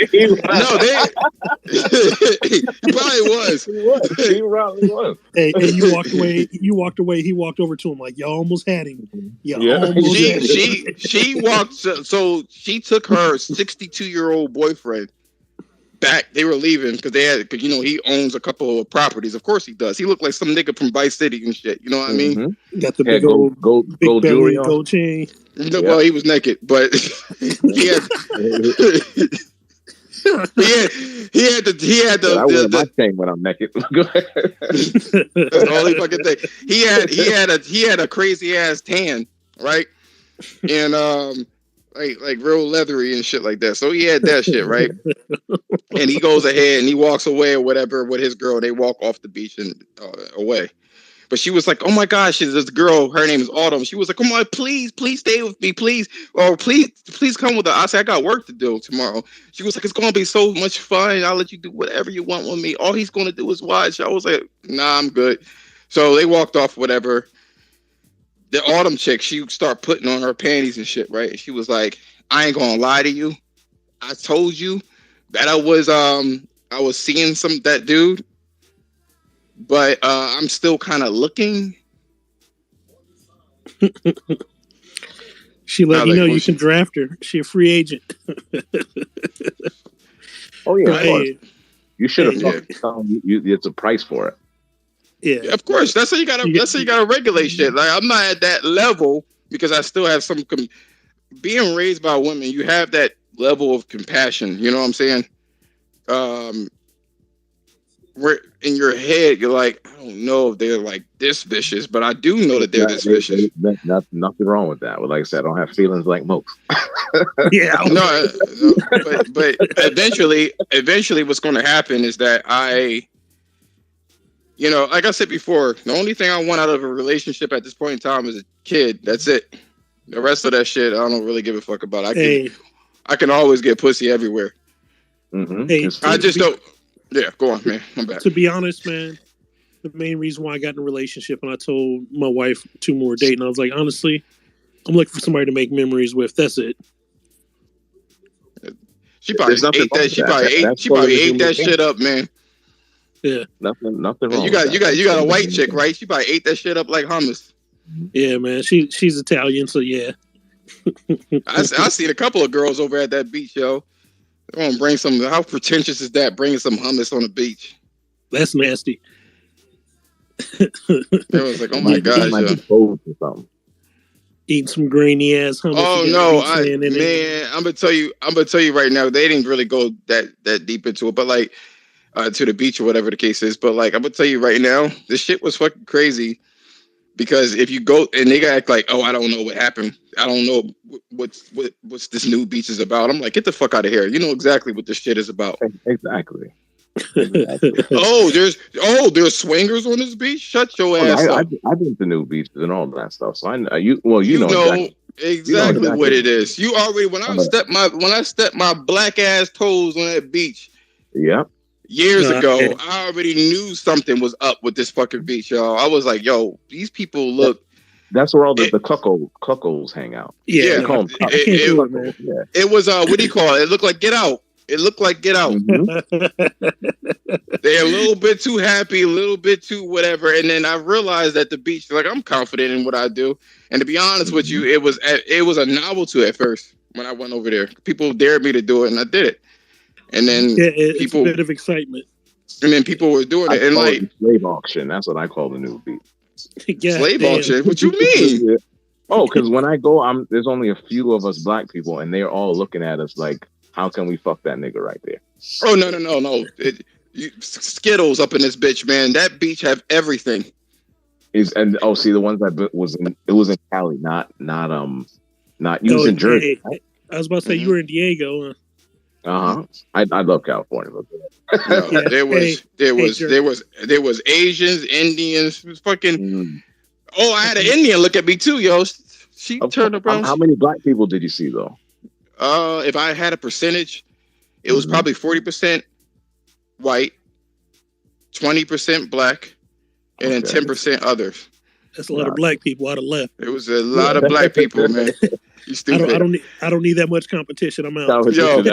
He probably was. He probably was. Hey, you walked away. You walked away. He walked over to him like y'all almost had him. She walked. So she took her 62-year-old boyfriend back. They were leaving because he owns a couple of properties. Of course he does. He looked like some nigga from Vice City and shit. You know what I mean? Got the big old gold belly, jewelry, gold chain. No, well, he was naked, but he had the. I wear my chain when I'm naked. Go ahead. That's the only fucking thing. He had a crazy ass tan, right? And like real leathery and shit like that. So he had that shit, right? And he goes ahead and he walks away or whatever with his girl. They walk off the beach and away. But she was like, oh my gosh, this girl, her name is Autumn. She was like, come on, please stay with me, please. Or please come with us. I said, I got work to do tomorrow. She was like, it's going to be so much fun. I'll let you do whatever you want with me. All he's going to do is watch. I was like, nah, I'm good. So they walked off, whatever. The Autumn chick, she started putting on her panties and shit, right? And she was like, I ain't going to lie to you. I told you that I was seeing that dude. But I'm still kind of looking. She let I me like know when you she- can draft her. She a free agent. Oh yeah, of course. Hey, You should have Yeah. fucking told them it's a price for it. yeah. Yeah, of course. That's how you gotta. That's how you gotta regulate shit. Like I'm not at that level because I still have some. Being raised by women, you have that level of compassion. You know what I'm saying? Where in your head you're like, I don't know if they're like this vicious, but I do know that they're this vicious. Nothing wrong with that. But like I said, I don't have feelings like most. Yeah. I was No, but eventually, what's going to happen is that like I said before, the only thing I want out of a relationship at this point in time is a kid. That's it. The rest of that shit, I don't really give a fuck about. I can always get pussy everywhere. Mm-hmm. Hey, I just don't. Yeah, go on, man. I'm back. to be honest, man, the main reason why I got in a relationship and I told my wife 2 more dating, I was like, honestly, I'm looking for somebody to make memories with. That's it. She probably There's nothing ate wrong that. with She that. probably ate. That's She probably totally ate that human shit up, man. Yeah. Nothing wrong. You with that. got a white chick, right? She probably ate that shit up like hummus. Yeah, man. She's Italian, so yeah. I seen a couple of girls over at that beach, yo. They're gonna bring some. How pretentious is that? Bringing some hummus on the beach. That's nasty. It was like, oh my gosh, might yo. be cold or something. Eating some grainy ass hummus. Oh to get no, the beach sand in it. man! I'm gonna tell you right now. They didn't really go that deep into it, but like to the beach or whatever the case is. But like, I'm gonna tell you right now, this shit was fucking crazy. Because if you go and they act like, oh, I don't know what happened. I don't know what's this new beach is about. I'm like, get the fuck out of here. You know exactly what this shit is about. Exactly. There's swingers on this beach. Shut your ass up. I've been to new beaches and all that stuff. So I know you know exactly exactly what it is. You already when I stepped my black ass toes on that beach. Yep. Years ago, I already knew something was up with this fucking beach, y'all. I was like, yo, these people look. That's where all the cuckoos hang out. Yeah, it was what do you call it? It looked like Get Out. It looked like Get Out. Mm-hmm. They're a little bit too happy, a little bit too whatever. And then I realized at the beach, like I'm confident in what I do. And to be honest with you, it was a novelty at first when I went over there. People dared me to do it, and I did it. And then it's a bit of excitement. And then people were doing it, and like slave auction. That's what I call the new beat. Slave auction? What you mean? Oh, because when I go, there's only a few of us black people, and they're all looking at us like, "How can we fuck that nigga right there?" Oh no! Skittles up in this bitch, man. That beach have everything. See the ones that was in Cali, not using Jersey. Hey, I was about to say you were in Diego. I love California. No, there was Asians, Indians, it was fucking. Oh, I had an Indian look at me too, yo. She turned around. How many black people did you see though? If I had a percentage, it was probably 40% white, 20% black, and then 10% others. That's a lot of black people out of left. It was a lot of black people, man. You stupid. I don't need that much competition. I'm out. Yo, you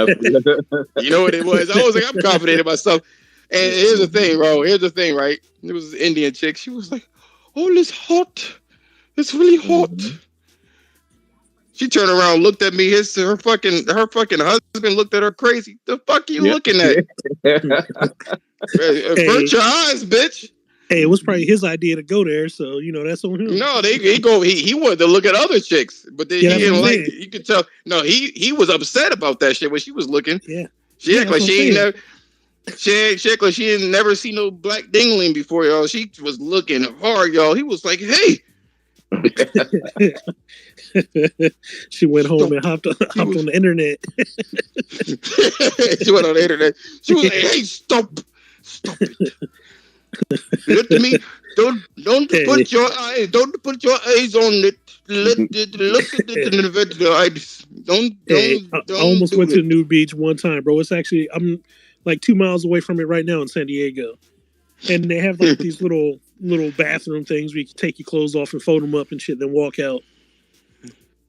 know what it was? I was like, I'm confident in myself. And here's the thing, bro. Here's the thing, right? It was an Indian chick. She was like, "Oh, it's hot. It's really hot." She turned around, looked at me. Her fucking husband looked at her crazy. The fuck are you looking at? Avert your eyes, bitch. Hey, it was probably his idea to go there, so that's on him. No, he wanted to look at other chicks, but then he didn't like it. You could tell. No, he was upset about that shit when she was looking. Yeah, she act like she ain't never. She act like she ain't never seen no black dingling before, y'all. She was looking hard, y'all. He was like, "Hey." She went home and hopped on the internet. She went on the internet. She was like, "Hey, stop it." Look at me. Don't put your eyes. Don't put your eyes on it. Look at it in the eyes. Don't. I almost went to the new beach one time, bro. It's actually I'm like 2 miles away from it right now in San Diego, and they have like these little bathroom things where you can take your clothes off and fold them up and shit, then walk out.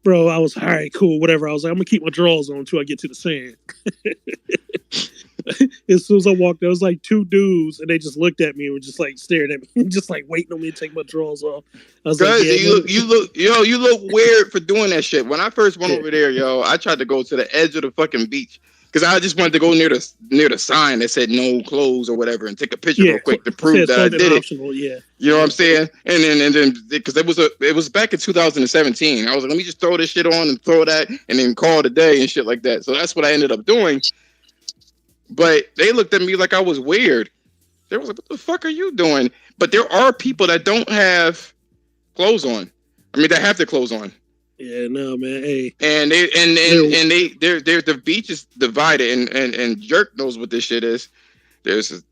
Bro, I was all right, cool, whatever. I was like, I'm gonna keep my drawers on until I get to the sand. As soon as I walked, there was like two dudes, and they just looked at me and were just like staring at me, just like waiting on me to take my drawers off. I was like, yeah, you look weird for doing that shit. When I first went over there, yo, I tried to go to the edge of the fucking beach because I just wanted to go near the sign that said no clothes or whatever and take a picture real quick to prove that I did optional, it. Yeah, you know what I'm saying? And then because it was back in 2017. I was like, let me just throw this shit on and throw that, and then call it a day and shit like that. So that's what I ended up doing. But they looked at me like I was weird. They was like, what the fuck are you doing? But there are people that don't have clothes on. I mean, that have their clothes on. Yeah, no, man. Hey. And the beach is divided, and Jerk knows what this shit is. It's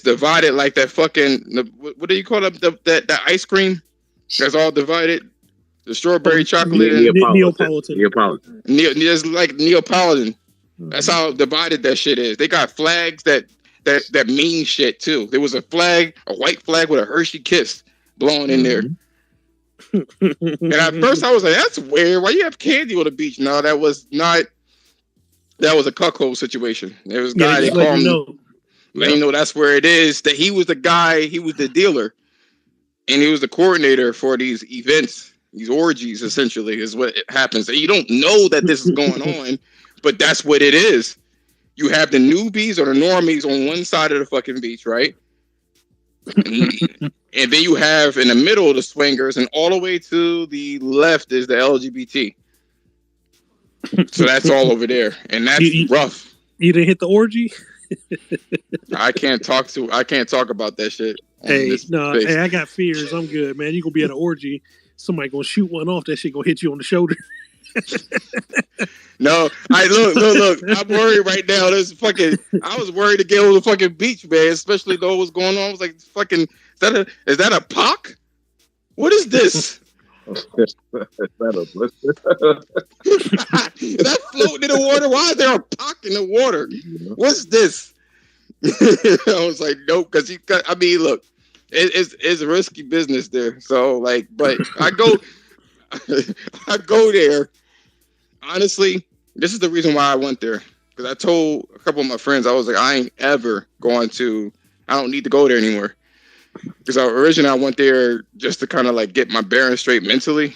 divided like that fucking, what do you call it? That ice cream that's all divided? The strawberry chocolate. Neapolitan. It's like Neapolitan. That's how divided that shit is. They got flags that mean shit too. There was a white flag with a Hershey Kiss blowing in there. And at first I was like, that's weird. Why you have candy on the beach? No, that was a cuckold situation. There was a guy they called him. Let him know that's where it is. That he was the guy, he was the dealer. And he was the coordinator for these events, these orgies, essentially, is what happens. And you don't know that this is going on. But that's what it is. You have the newbies or the normies on one side of the fucking beach, right? And then you have in the middle the swingers, and all the way to the left is the LGBT. So that's all over there, and that's rough. You didn't hit the orgy? I can't talk about that shit. Hey, I got fears. I'm good, man. You gonna be at an orgy? Somebody gonna shoot one off. That shit gonna hit you on the shoulder. No, look. I'm worried right now. I was worried to get on the fucking beach, man. Especially though what's going on. I was like, fucking, is that a POC? What is this? Is that a blister? Is that floating in the water? Why is there a POC in the water? What's this? I was like, nope, because look, it's a risky business there. So like, but I go there. Honestly, this is the reason why I went there. Because I told a couple of my friends, I was like, I don't need to go there anymore. Because originally I went there just to kind of like get my bearings straight mentally.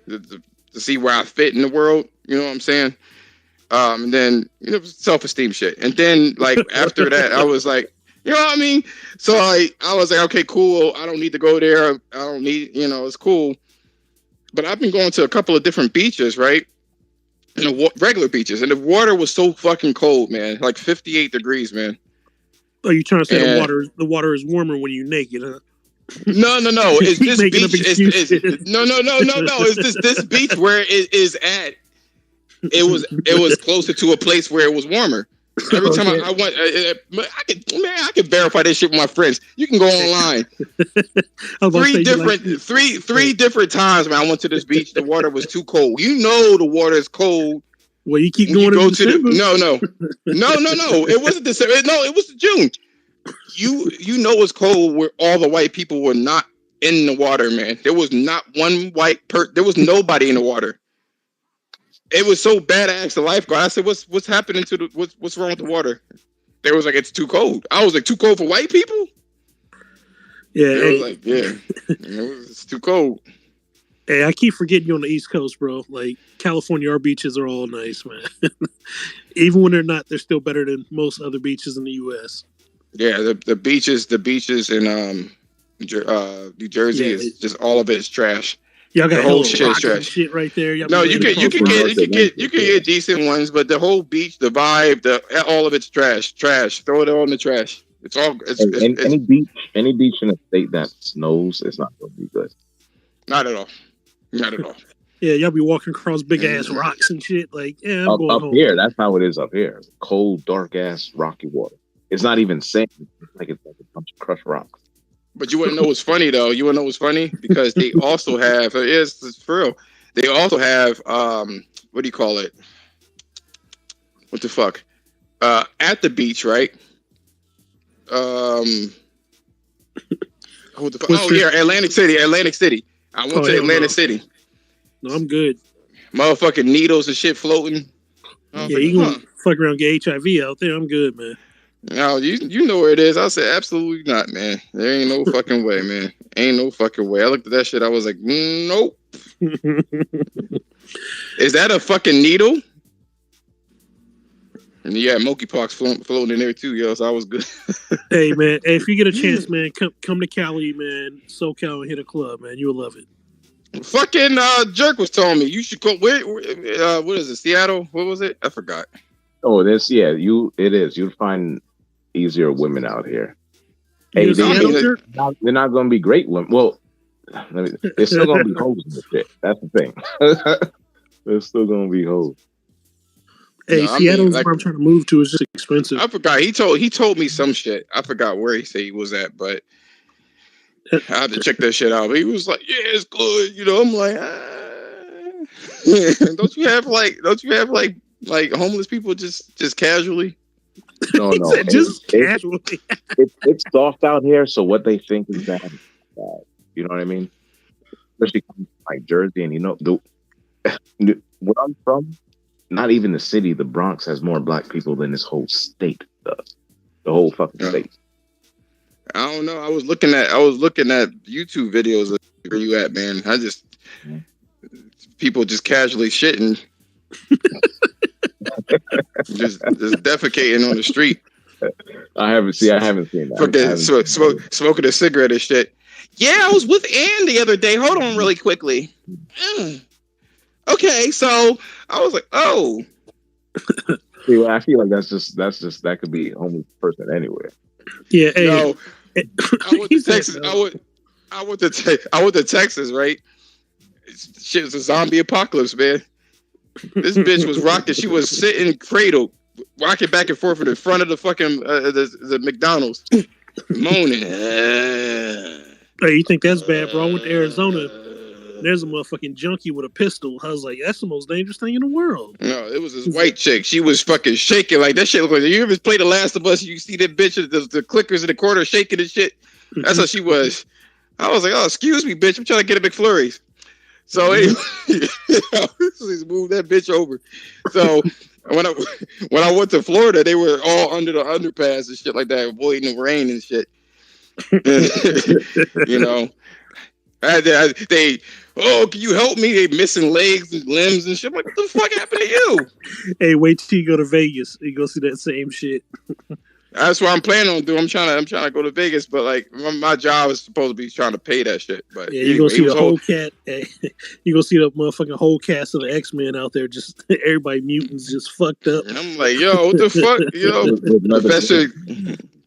To see where I fit in the world. You know what I'm saying? And then, self-esteem shit. And then like after that, I was like, you know what I mean? So I was like, okay, cool. I don't need to go there. I don't need, it's cool. But I've been going to a couple of different beaches, right? Regular beaches. And the water was so fucking cold, man. Like 58 degrees, man. Oh, you trying to say the water is warmer when you're naked, huh? No. It's this beach. No. It's this beach where it is at. It was closer to a place where it was warmer. Every time I went, I can verify this shit with my friends. You can go online. Three different times, man. I went to this beach. The water was too cold. The water is cold. Well, you keep going. No. It wasn't December. No, it was June. You know it's cold where all the white people were not in the water, man. There was not one there was nobody in the water. It was so bad. I asked the lifeguard. I said, "What's happening to what's wrong with the water?" They was like, "It's too cold." I was like, "Too cold for white people?" Yeah. They was like, "Yeah, it's too cold." Hey, I keep forgetting you're on the East Coast, bro. Like California, our beaches are all nice, man. Even when they're not, they're still better than most other beaches in the U.S. Yeah, the beaches in New Jersey is just all of it is trash. Y'all got the whole shit right there. No, you can get decent ones, but the whole beach, the vibe, all of it's trash. Throw it all in the trash. It's all. Any beach in a state that snows, it's not going to be good. Not at all. Yeah, y'all be walking across big ass rocks and shit. Like, yeah, I'm going up home. Here. That's how it is up here. Cold, dark ass, rocky water. It's not even sand. It's like a bunch of crushed rocks. But you wouldn't know what's funny though. You wouldn't know what's funny because they also have. It's for real. They also have what do you call it? What the fuck? At the beach, right? What the fuck? Oh yeah, Atlantic City. I went to Atlantic City. No, I'm good. Motherfucking needles and shit floating. Yeah, you gonna fuck around, get HIV out there. I'm good, man. No, you know where it is. I said absolutely not, man. There ain't no fucking way, man. Ain't no fucking way. I looked at that shit. I was like, nope. Is that a fucking needle? And yeah, monkeypox floating in there too, yo. So I was good. Hey, man. Hey, if you get a chance, man, come to Cali, man. SoCal and hit a club, man. You'll love it. Fucking Jerk was telling me you should go. Where what is it? Seattle? What was it? I forgot. Oh, it is. You'll find easier women out here. Hey, they're not going to be great women. Well, they're still going to be hoes in the shit. That's the thing. They're still going to be hoes. Hey, Seattle's where I'm trying to move to. Is just expensive. I forgot. He told me some shit. I forgot where he said he was at, but I had to check that shit out. But he was like, "Yeah, it's good." You know, I'm like, don't you have like homeless people just casually? No, just casually. It's soft out here, so what they think is bad. You know what I mean? Especially like Jersey, and where I'm from, not even the city, the Bronx has more black people than this whole state does. The whole fucking state. I don't know. I was looking at YouTube videos of where you at, man. People just casually shitting. just defecating on the street. I haven't seen that. Smoking a cigarette and shit. Yeah, I was with Ann the other day. Hold on really quickly. Okay, so I was like, oh. See, well, I feel like that's just that could be a homeless person anywhere. Yeah, hey. No, I went to Texas. I went to Texas, right? Shit was a zombie apocalypse, man. This bitch was rocking. She was sitting cradled, rocking back and forth in the front of the fucking the McDonald's, moaning. Hey, you think that's bad, bro? I went to Arizona. There's a motherfucking junkie with a pistol. I was like, that's the most dangerous thing in the world. No, it was this white chick. She was fucking shaking like that shit. Looked like, you ever play The Last of Us? You see that bitch, the clickers in the corner shaking and shit. That's how she was. I was like, oh, excuse me, bitch. I'm trying to get a McFlurry. So anyway, just move that bitch over. So when I went to Florida, they were all under the underpass and shit like that, avoiding the rain and shit. You know, can you help me? They missing legs and limbs and shit. I'm like, what the fuck happened to you? Hey, wait till you go to Vegas. You go see that same shit. That's what I'm planning on doing. I'm trying to go to Vegas, but like my job is supposed to be trying to pay that shit. But yeah, you gonna see the whole cat. You gonna see the motherfucking whole cast of the X-Men out there. Just everybody mutants, just fucked up. And I'm like, yo, what the fuck? You know,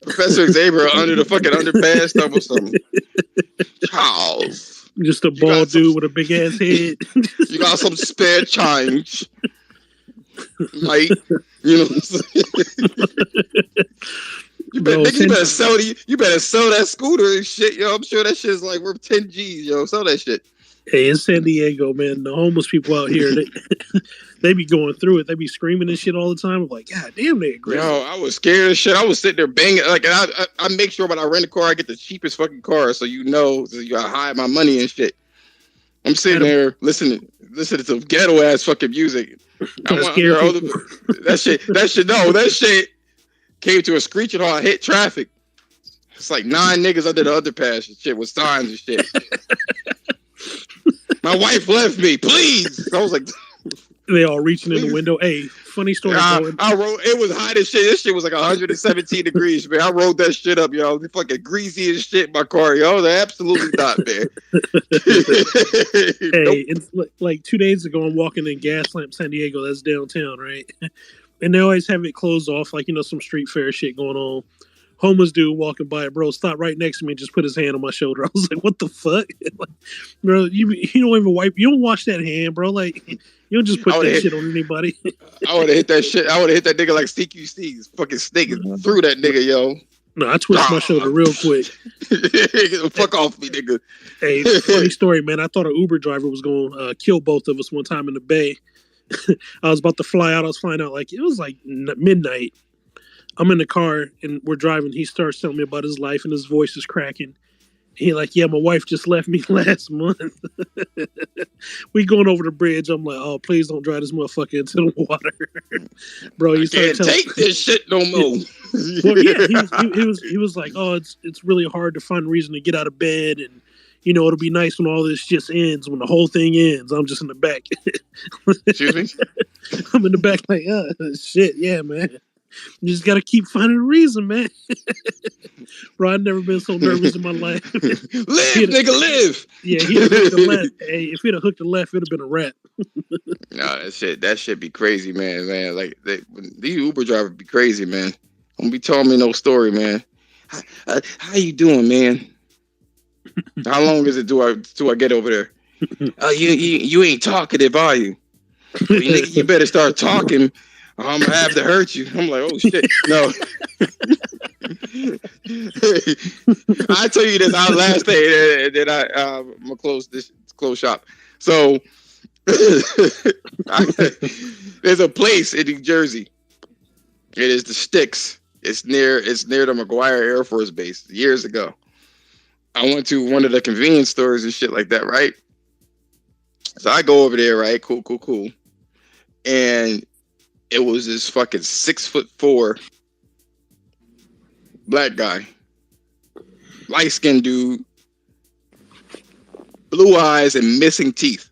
Professor Xavier under the fucking underpass stuff or something. Charles, just a bald dude with a big ass head. You got some spare change, like, you know. You better sell that scooter and shit, yo. I'm sure that shit is like worth 10 G's, yo. Sell that shit. Hey, in San Diego, man, the homeless people out here, they be going through it. They be screaming and shit all the time. I'm like, God damn, they aggressive. Yo, I was scared as shit. I was sitting there banging. Like, I make sure when I rent a car, I get the cheapest fucking car, so you gotta hide my money and shit. I'm sitting there listening to ghetto ass fucking music. That shit came to a screeching halt. I hit traffic. It's like 9 niggas under the underpass and shit with signs and shit. My wife left me, please. I was like, they all reaching in the window. Hey, funny story. I rode. It was hot as shit. This shit was like 117 degrees, man. I rode that shit up, yo. It fucking greasy as shit in my car, yo. Absolutely not, man. Hey, it's like 2 days ago, I'm walking in Gaslamp, San Diego. That's downtown, right? And they always have it closed off, like, you know, some street fair shit going on. Homeless dude walking by, bro, stopped right next to me and just put his hand on my shoulder. I was like, what the fuck? Like, bro, you don't even you don't wash that hand, bro. Like, you don't just put that shit on anybody. I would have hit that shit. I would have hit that nigga like CQC's fucking snake through that nigga, yo. No, I twitched my shoulder real quick. Fuck off me, nigga. Hey, funny story, man. I thought an Uber driver was going to kill both of us one time in the Bay. I was about to fly out. I was flying out like, it was like midnight. I'm in the car and we're driving. He starts telling me about his life and his voice is cracking. He like, yeah, my wife just left me last month. We going over the bridge. I'm like, oh, please don't drive this motherfucker into the water, bro. I can't take this shit no more. Well, yeah, he was like, oh, it's really hard to find a reason to get out of bed, and it'll be nice when all this just ends, when the whole thing ends. I'm just in the back. Excuse me? I'm in the back like, shit, yeah, man. You just gotta keep finding a reason, man. Bro, I've never been so nervous in my life. Live, nigga, live. Yeah, he'd have hooked the left. Hey, if he'd have hooked the left, it'd have been a wrap. No, that shit be crazy, man. Like these Uber drivers be crazy, man. Don't be telling me no story, man. How you doing, man? How long is it till I get over there? You ain't talkative, are you? Well, you better start talking. I'm gonna have to hurt you. I'm like, oh shit, no. I tell you this, our last day, and then I'm gonna close shop. So there's a place in New Jersey. It is the Sticks. It's near the McGuire Air Force Base years ago. I went to one of the convenience stores and shit like that, right? So I go over there, right? Cool. And it was this fucking 6'4" black guy, light-skinned dude, blue eyes and missing teeth.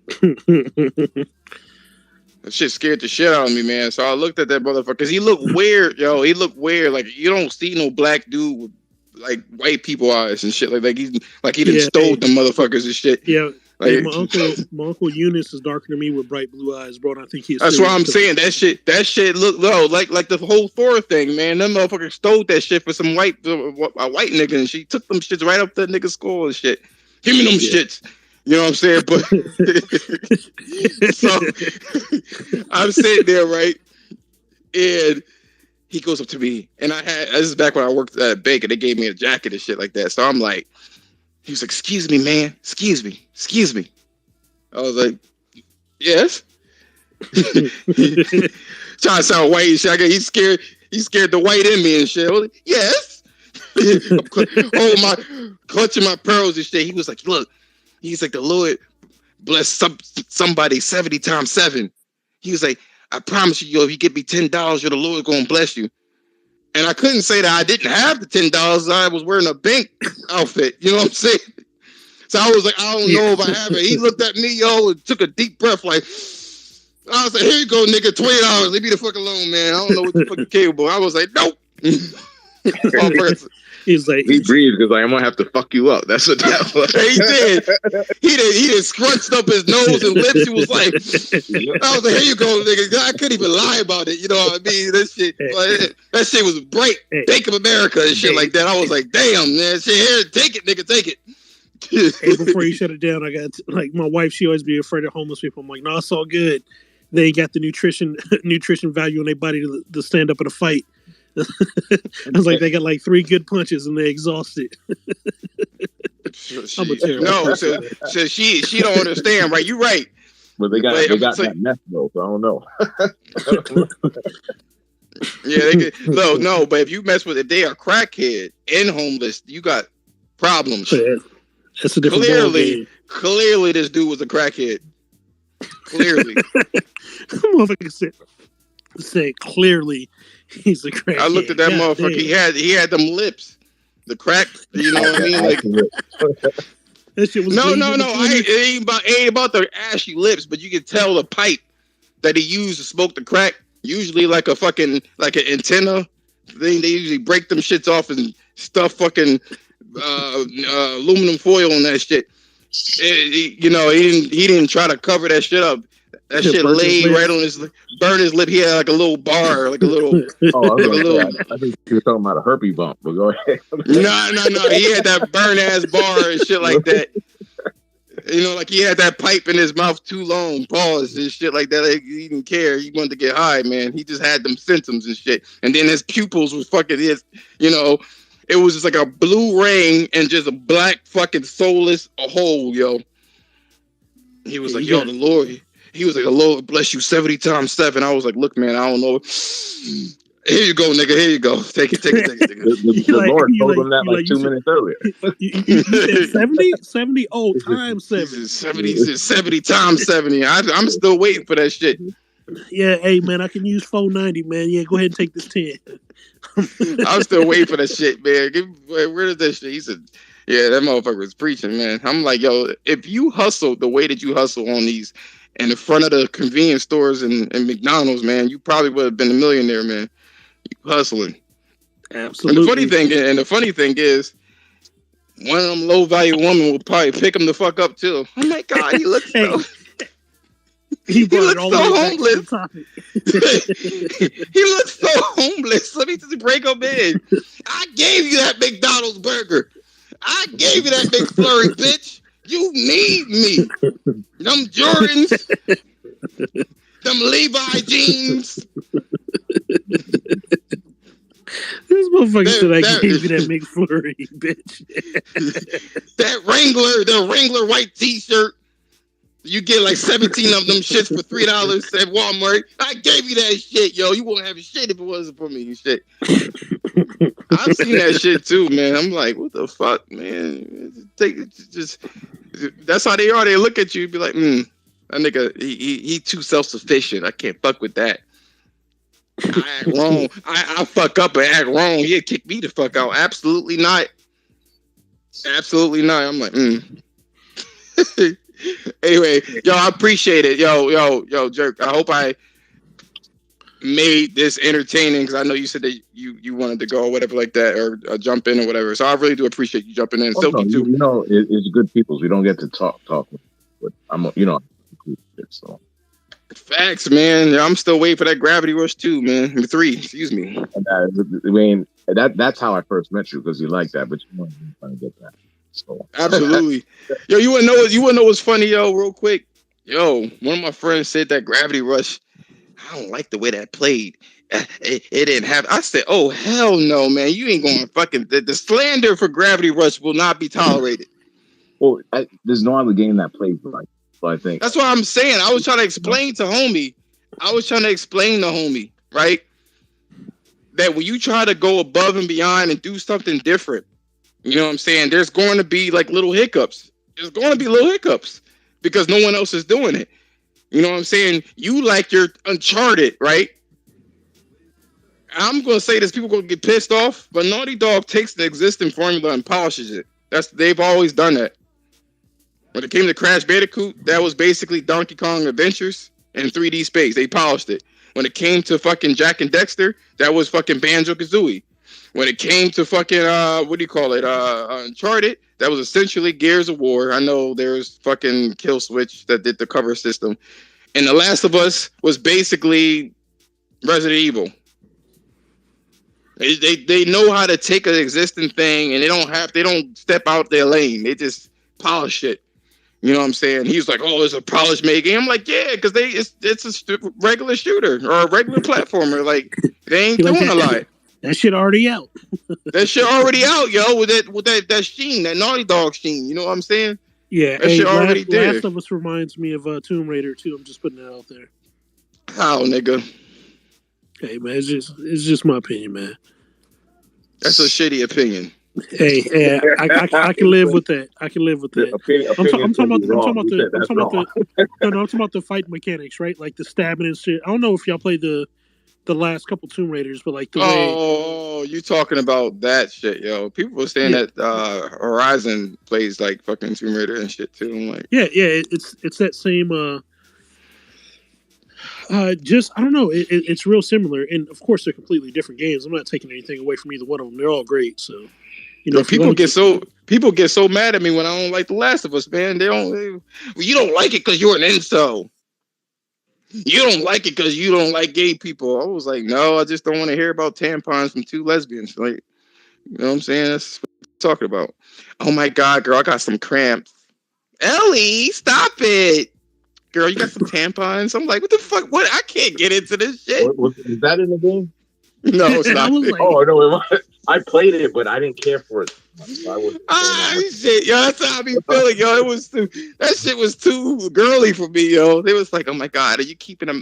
That shit scared the shit out of me, man. So I looked at that motherfucker because he looked weird, yo. He looked weird. Like, you don't see no black dude with like white people eyes and shit. Like he done stole them motherfuckers and shit. Yeah. Like, my uncle Eunice is darker than me with bright blue eyes, bro. And I think he's. That's what I'm saying. That shit look low, like the whole Thor thing, man. Them motherfuckers stole that shit for some white nigga, and she took them shits right up the nigga's skull and shit. Give me them shits. You know what I'm saying? But so I'm sitting there, right, and he goes up to me, and this is back when I worked at a bank, and they gave me a jacket and shit like that. So I'm like. He was like, excuse me, man. Excuse me. I was like, yes. Trying to sound white and shit. He's scared the white in me and shit. I was like, yes. Clutching my pearls and shit. He was like, look. He's like, the Lord bless somebody 70 times 7. He was like, I promise you, if you give me $10, the Lord gonna bless you. And I couldn't say that I didn't have the $10. I was wearing a bank outfit. You know what I'm saying? So I was like, I don't know if I have it. He looked at me, yo, and took a deep breath like, I was like, here you go, nigga, $20. Leave me the fuck alone, man. I don't know what the fucking capable. I was like, nope. He's like, he breathed because I'm gonna have to fuck you up. That's what that was. He did. He did scrunched up his nose and lips. He was like, I was like, here you go, nigga. I couldn't even lie about it. You know what I mean? That shit was bright. Bank of America and shit like that. I was like, damn, man. Shit, here, take it, nigga, take it. Hey, before you shut it down, I got like my wife. She always be afraid of homeless people. I'm like, no, it's all good. They ain't got the nutrition value in their body to stand up in a fight. I was like, they got like 3 good punches and they're exhausted. I'm a terrible. No, so she don't understand, right? You're right. But they got that meth though, so I don't know. Yeah, no, but if you mess with, if they are crackhead and homeless, you got problems. That's a different clearly this dude was a crackhead. Clearly. Motherfucker said clearly he's a crackhead. I looked at that motherfucker. Damn. He had them lips. The crack, you know what I mean? Like, that shit was no. It ain't about the ashy lips, but you can tell the pipe that he used to smoke the crack. Usually like an antenna thing. They usually break them shits off and stuff fucking aluminum foil on that shit. He didn't try to cover that shit up. That shit laid right on burned his lip. He had like a little bar, like a little. I think you were talking about a herpes bump, but go ahead. No. He had that burn ass bar and shit like that. You know, like he had that pipe in his mouth too long, pause and shit like that. Like, he didn't care. He wanted to get high, man. He just had them symptoms and shit. And then his pupils was fucking it was just like a blue ring and just a black fucking soulless hole, yo. He was like, yo, the Lord. He was like, the Lord bless you 70 times 7. I was like, look, man, I don't know. Here you go, nigga. Here you go. Take it, nigga. The Lord told him that like 2 minutes earlier. You said 70? 70? Oh, times 7. 70 times 70. I'm still waiting for that shit. Yeah, hey, man, I can use 490, man. Yeah, go ahead and take this 10. I'm still waiting for that shit, man. Where is that shit? He said, yeah, that motherfucker was preaching, man. I'm like, yo, if you hustle the way that you hustle on these in the front of the convenience stores and McDonald's, man, you probably would have been a millionaire, man. You hustling. Absolutely. And the funny thing is, one of them low value women will probably pick him the fuck up too. Oh my God, he looks so. He looks so homeless. He looks so homeless. Let me just break him in. I gave you that McDonald's burger. I gave you that McFlurry, bitch. You need me. Them Jordans. Them Levi jeans. This motherfucker said I gave you that McFlurry, bitch. The Wrangler white t-shirt. You get like 17 of them shits for $3 at Walmart. I gave you that shit, yo. You wouldn't have shit if it wasn't for me and shit. I've seen that shit too, man. I'm like, what the fuck, man? That's how they are. They look at you and be like, that nigga, he too self-sufficient. I can't fuck with that. I act wrong. I fuck up and act wrong. He'll kick me the fuck out. Absolutely not. Absolutely not. I'm like, Anyway, yo, I appreciate it. Yo, Jerk. I hope I made this entertaining because I know you said that you wanted to go or whatever like that or jump in or whatever. So I really do appreciate you jumping in. Silky too. You know, it's good peoples. We don't get to talk, but I'm, so. Facts, man. I'm still waiting for that Gravity Rush 2, man. 3, excuse me. I mean, that's how I first met you because you like that, but you weren't trying to get that. So. Absolutely. Yo, you wanna know what's funny, yo, real quick? Yo, one of my friends said that Gravity Rush, I don't like the way that played. It didn't have. I said, oh hell no, man. You ain't going fucking the slander for Gravity Rush will not be tolerated. Well, there's no other game that plays like. So I think that's what I'm saying. I was trying to explain to homie. Right? That when you try to go above and beyond and do something different, you know what I'm saying? There's going to be like little hiccups. There's going to be little hiccups because no one else is doing it. You know what I'm saying? You like your Uncharted, right? I'm going to say this, people going to get pissed off, but Naughty Dog takes the existing formula and polishes it. They've always done that. When it came to Crash Bandicoot, that was basically Donkey Kong Adventures in 3D space. They polished it. When it came to fucking Jack and Dexter, that was fucking Banjo-Kazooie. When it came to fucking, Uncharted, that was essentially Gears of War. I know there's fucking Kill Switch that did the cover system. And The Last of Us was basically Resident Evil. They know how to take an existing thing and they don't step out their lane. They just polish it. You know what I'm saying? He's like, oh, it's a polished made game. I'm like, yeah, because it's a regular shooter or a regular platformer. Like, they ain't doing a lot. That shit already out. That shit already out, yo, with that sheen, that Naughty Dog sheen. You know what I'm saying? Yeah, that shit already did. Last of Us reminds me of Tomb Raider too. I'm just putting it out there. How, nigga? Hey man, it's just my opinion, man. That's a shitty opinion. Hey, I can live with that. I can live with that. I'm talking about the fight mechanics, right? Like the stabbing and shit. I don't know if y'all played the last couple Tomb Raiders, but like the way you talking about that shit, yo. People were saying that Horizon plays like fucking Tomb Raider and shit too. I'm like, yeah, it's that same. Just I don't know. It's real similar, and of course they're completely different games. I'm not taking anything away from either one of them. They're all great. So, you know, people get so mad at me when I don't like The Last of Us, man. You don't like it because you're an incel. You don't like it because you don't like gay people. I was like, no, I just don't want to hear about tampons from two lesbians. Like, you know what I'm saying? That's what I'm talking about. Oh my God, girl, I got some cramps. Ellie, stop it. Girl, you got some tampons? I'm like, what the fuck? What? I can't get into this shit. Is that in the game? No, it's not. Like, oh, no, it was. I played it, but I didn't care for it. Shit, yo, that's how I be feeling, yo. That shit was too girly for me, yo. They was like, oh my God, are you keeping a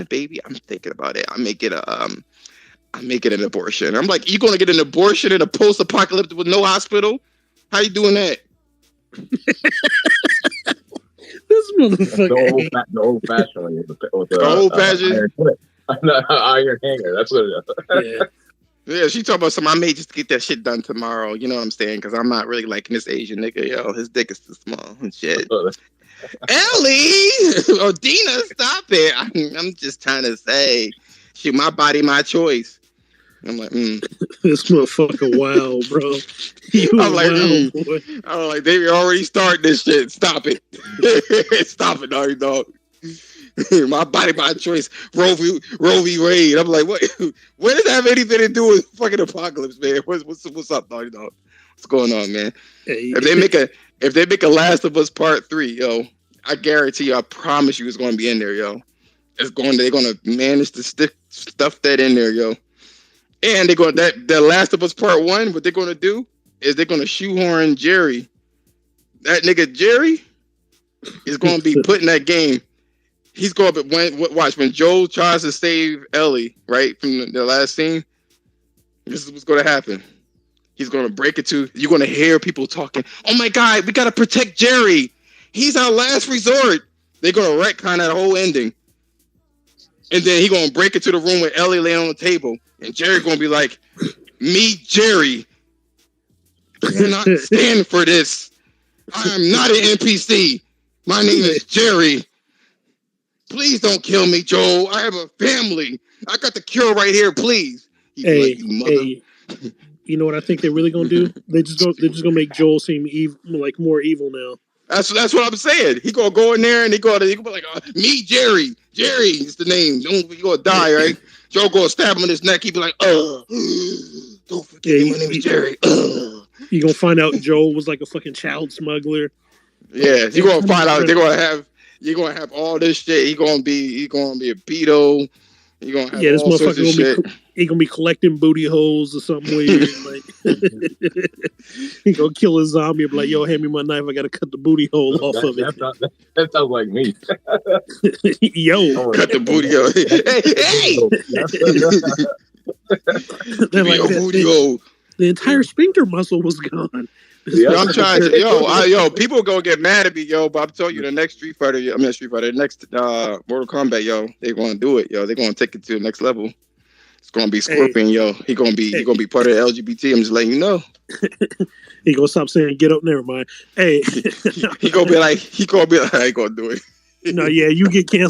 baby? I'm thinking about it. I may get a I'm making an abortion. I'm like, you gonna get an abortion in a post-apocalyptic with no hospital? How you doing that? This motherfucker. The old fashioned way with the old fashioned iron hanger. That's what it is. Yeah, she talking about something. I may just get that shit done tomorrow. You know what I'm saying? Because I'm not really liking this Asian nigga. Yo, his dick is too small and shit. Ellie or Dina, stop it. I'm just trying to say, shit, my body, my choice. I'm like, This motherfucker wild, bro. I'm like, boy. I'm like, they already started this shit. Stop it. Stop it, dog. My body, my choice. Roe v. Wade. I'm like, what? What does that have anything to do with fucking apocalypse, man? What's up, dog? What's going on, man? Hey. If they make a Last of Us Part 3, yo, I guarantee you, I promise you, it's going to be in there, yo. They're going to manage to stuff that in there, yo. And they're going that Last of Us Part 1. What they're going to do is they're going to shoehorn Jerry. That nigga Jerry is going to be put in that game. He's going to when Joel tries to save Ellie, right, from the last scene. This is what's going to happen. He's going to break it to. You're going to hear people talking. Oh my God, we got to protect Jerry. He's our last resort. They're going to retcon that whole ending. And then he's going to break into the room with Ellie laying on the table. And Jerry's going to be like, meet Jerry. You're not standing for this. I am not an NPC. My name is Jerry. Please don't kill me, Joel. I have a family. I got the cure right here, please. Hey, you know what I think they're really gonna do? They're just gonna make Joel seem like more evil now. That's what I'm saying. He gonna go in there and he gonna be like, meet Jerry. Jerry is the name. You gonna die, right? Joel gonna stab him in his neck. He be like, don't forget me. My name is Jerry. You gonna find out Joel was like a fucking child smuggler. Yeah, you gonna find out. You're gonna have all this shit. He gonna be a pedo. He gonna have this all sorts of shit. He gonna be collecting booty holes or something weird. Like he gonna kill a zombie and be like, "Yo, hand me my knife. I gotta cut the booty hole off of it." That sounds like me. Yo, cut the booty hole. They're like, booty hole. The entire sphincter muscle was gone. Yeah, I'm trying to, people gonna get mad at me, yo. But I'm telling you, the next the next Mortal Kombat, yo, they're gonna do it, yo. They're gonna take it to the next level. It's gonna be Scorpion, yo. He gonna be part of the LGBT. I'm just letting you know. He gonna stop saying "get up." Never mind. Hey, he gonna be like, I ain't gonna do it. No, yeah, you get canceled.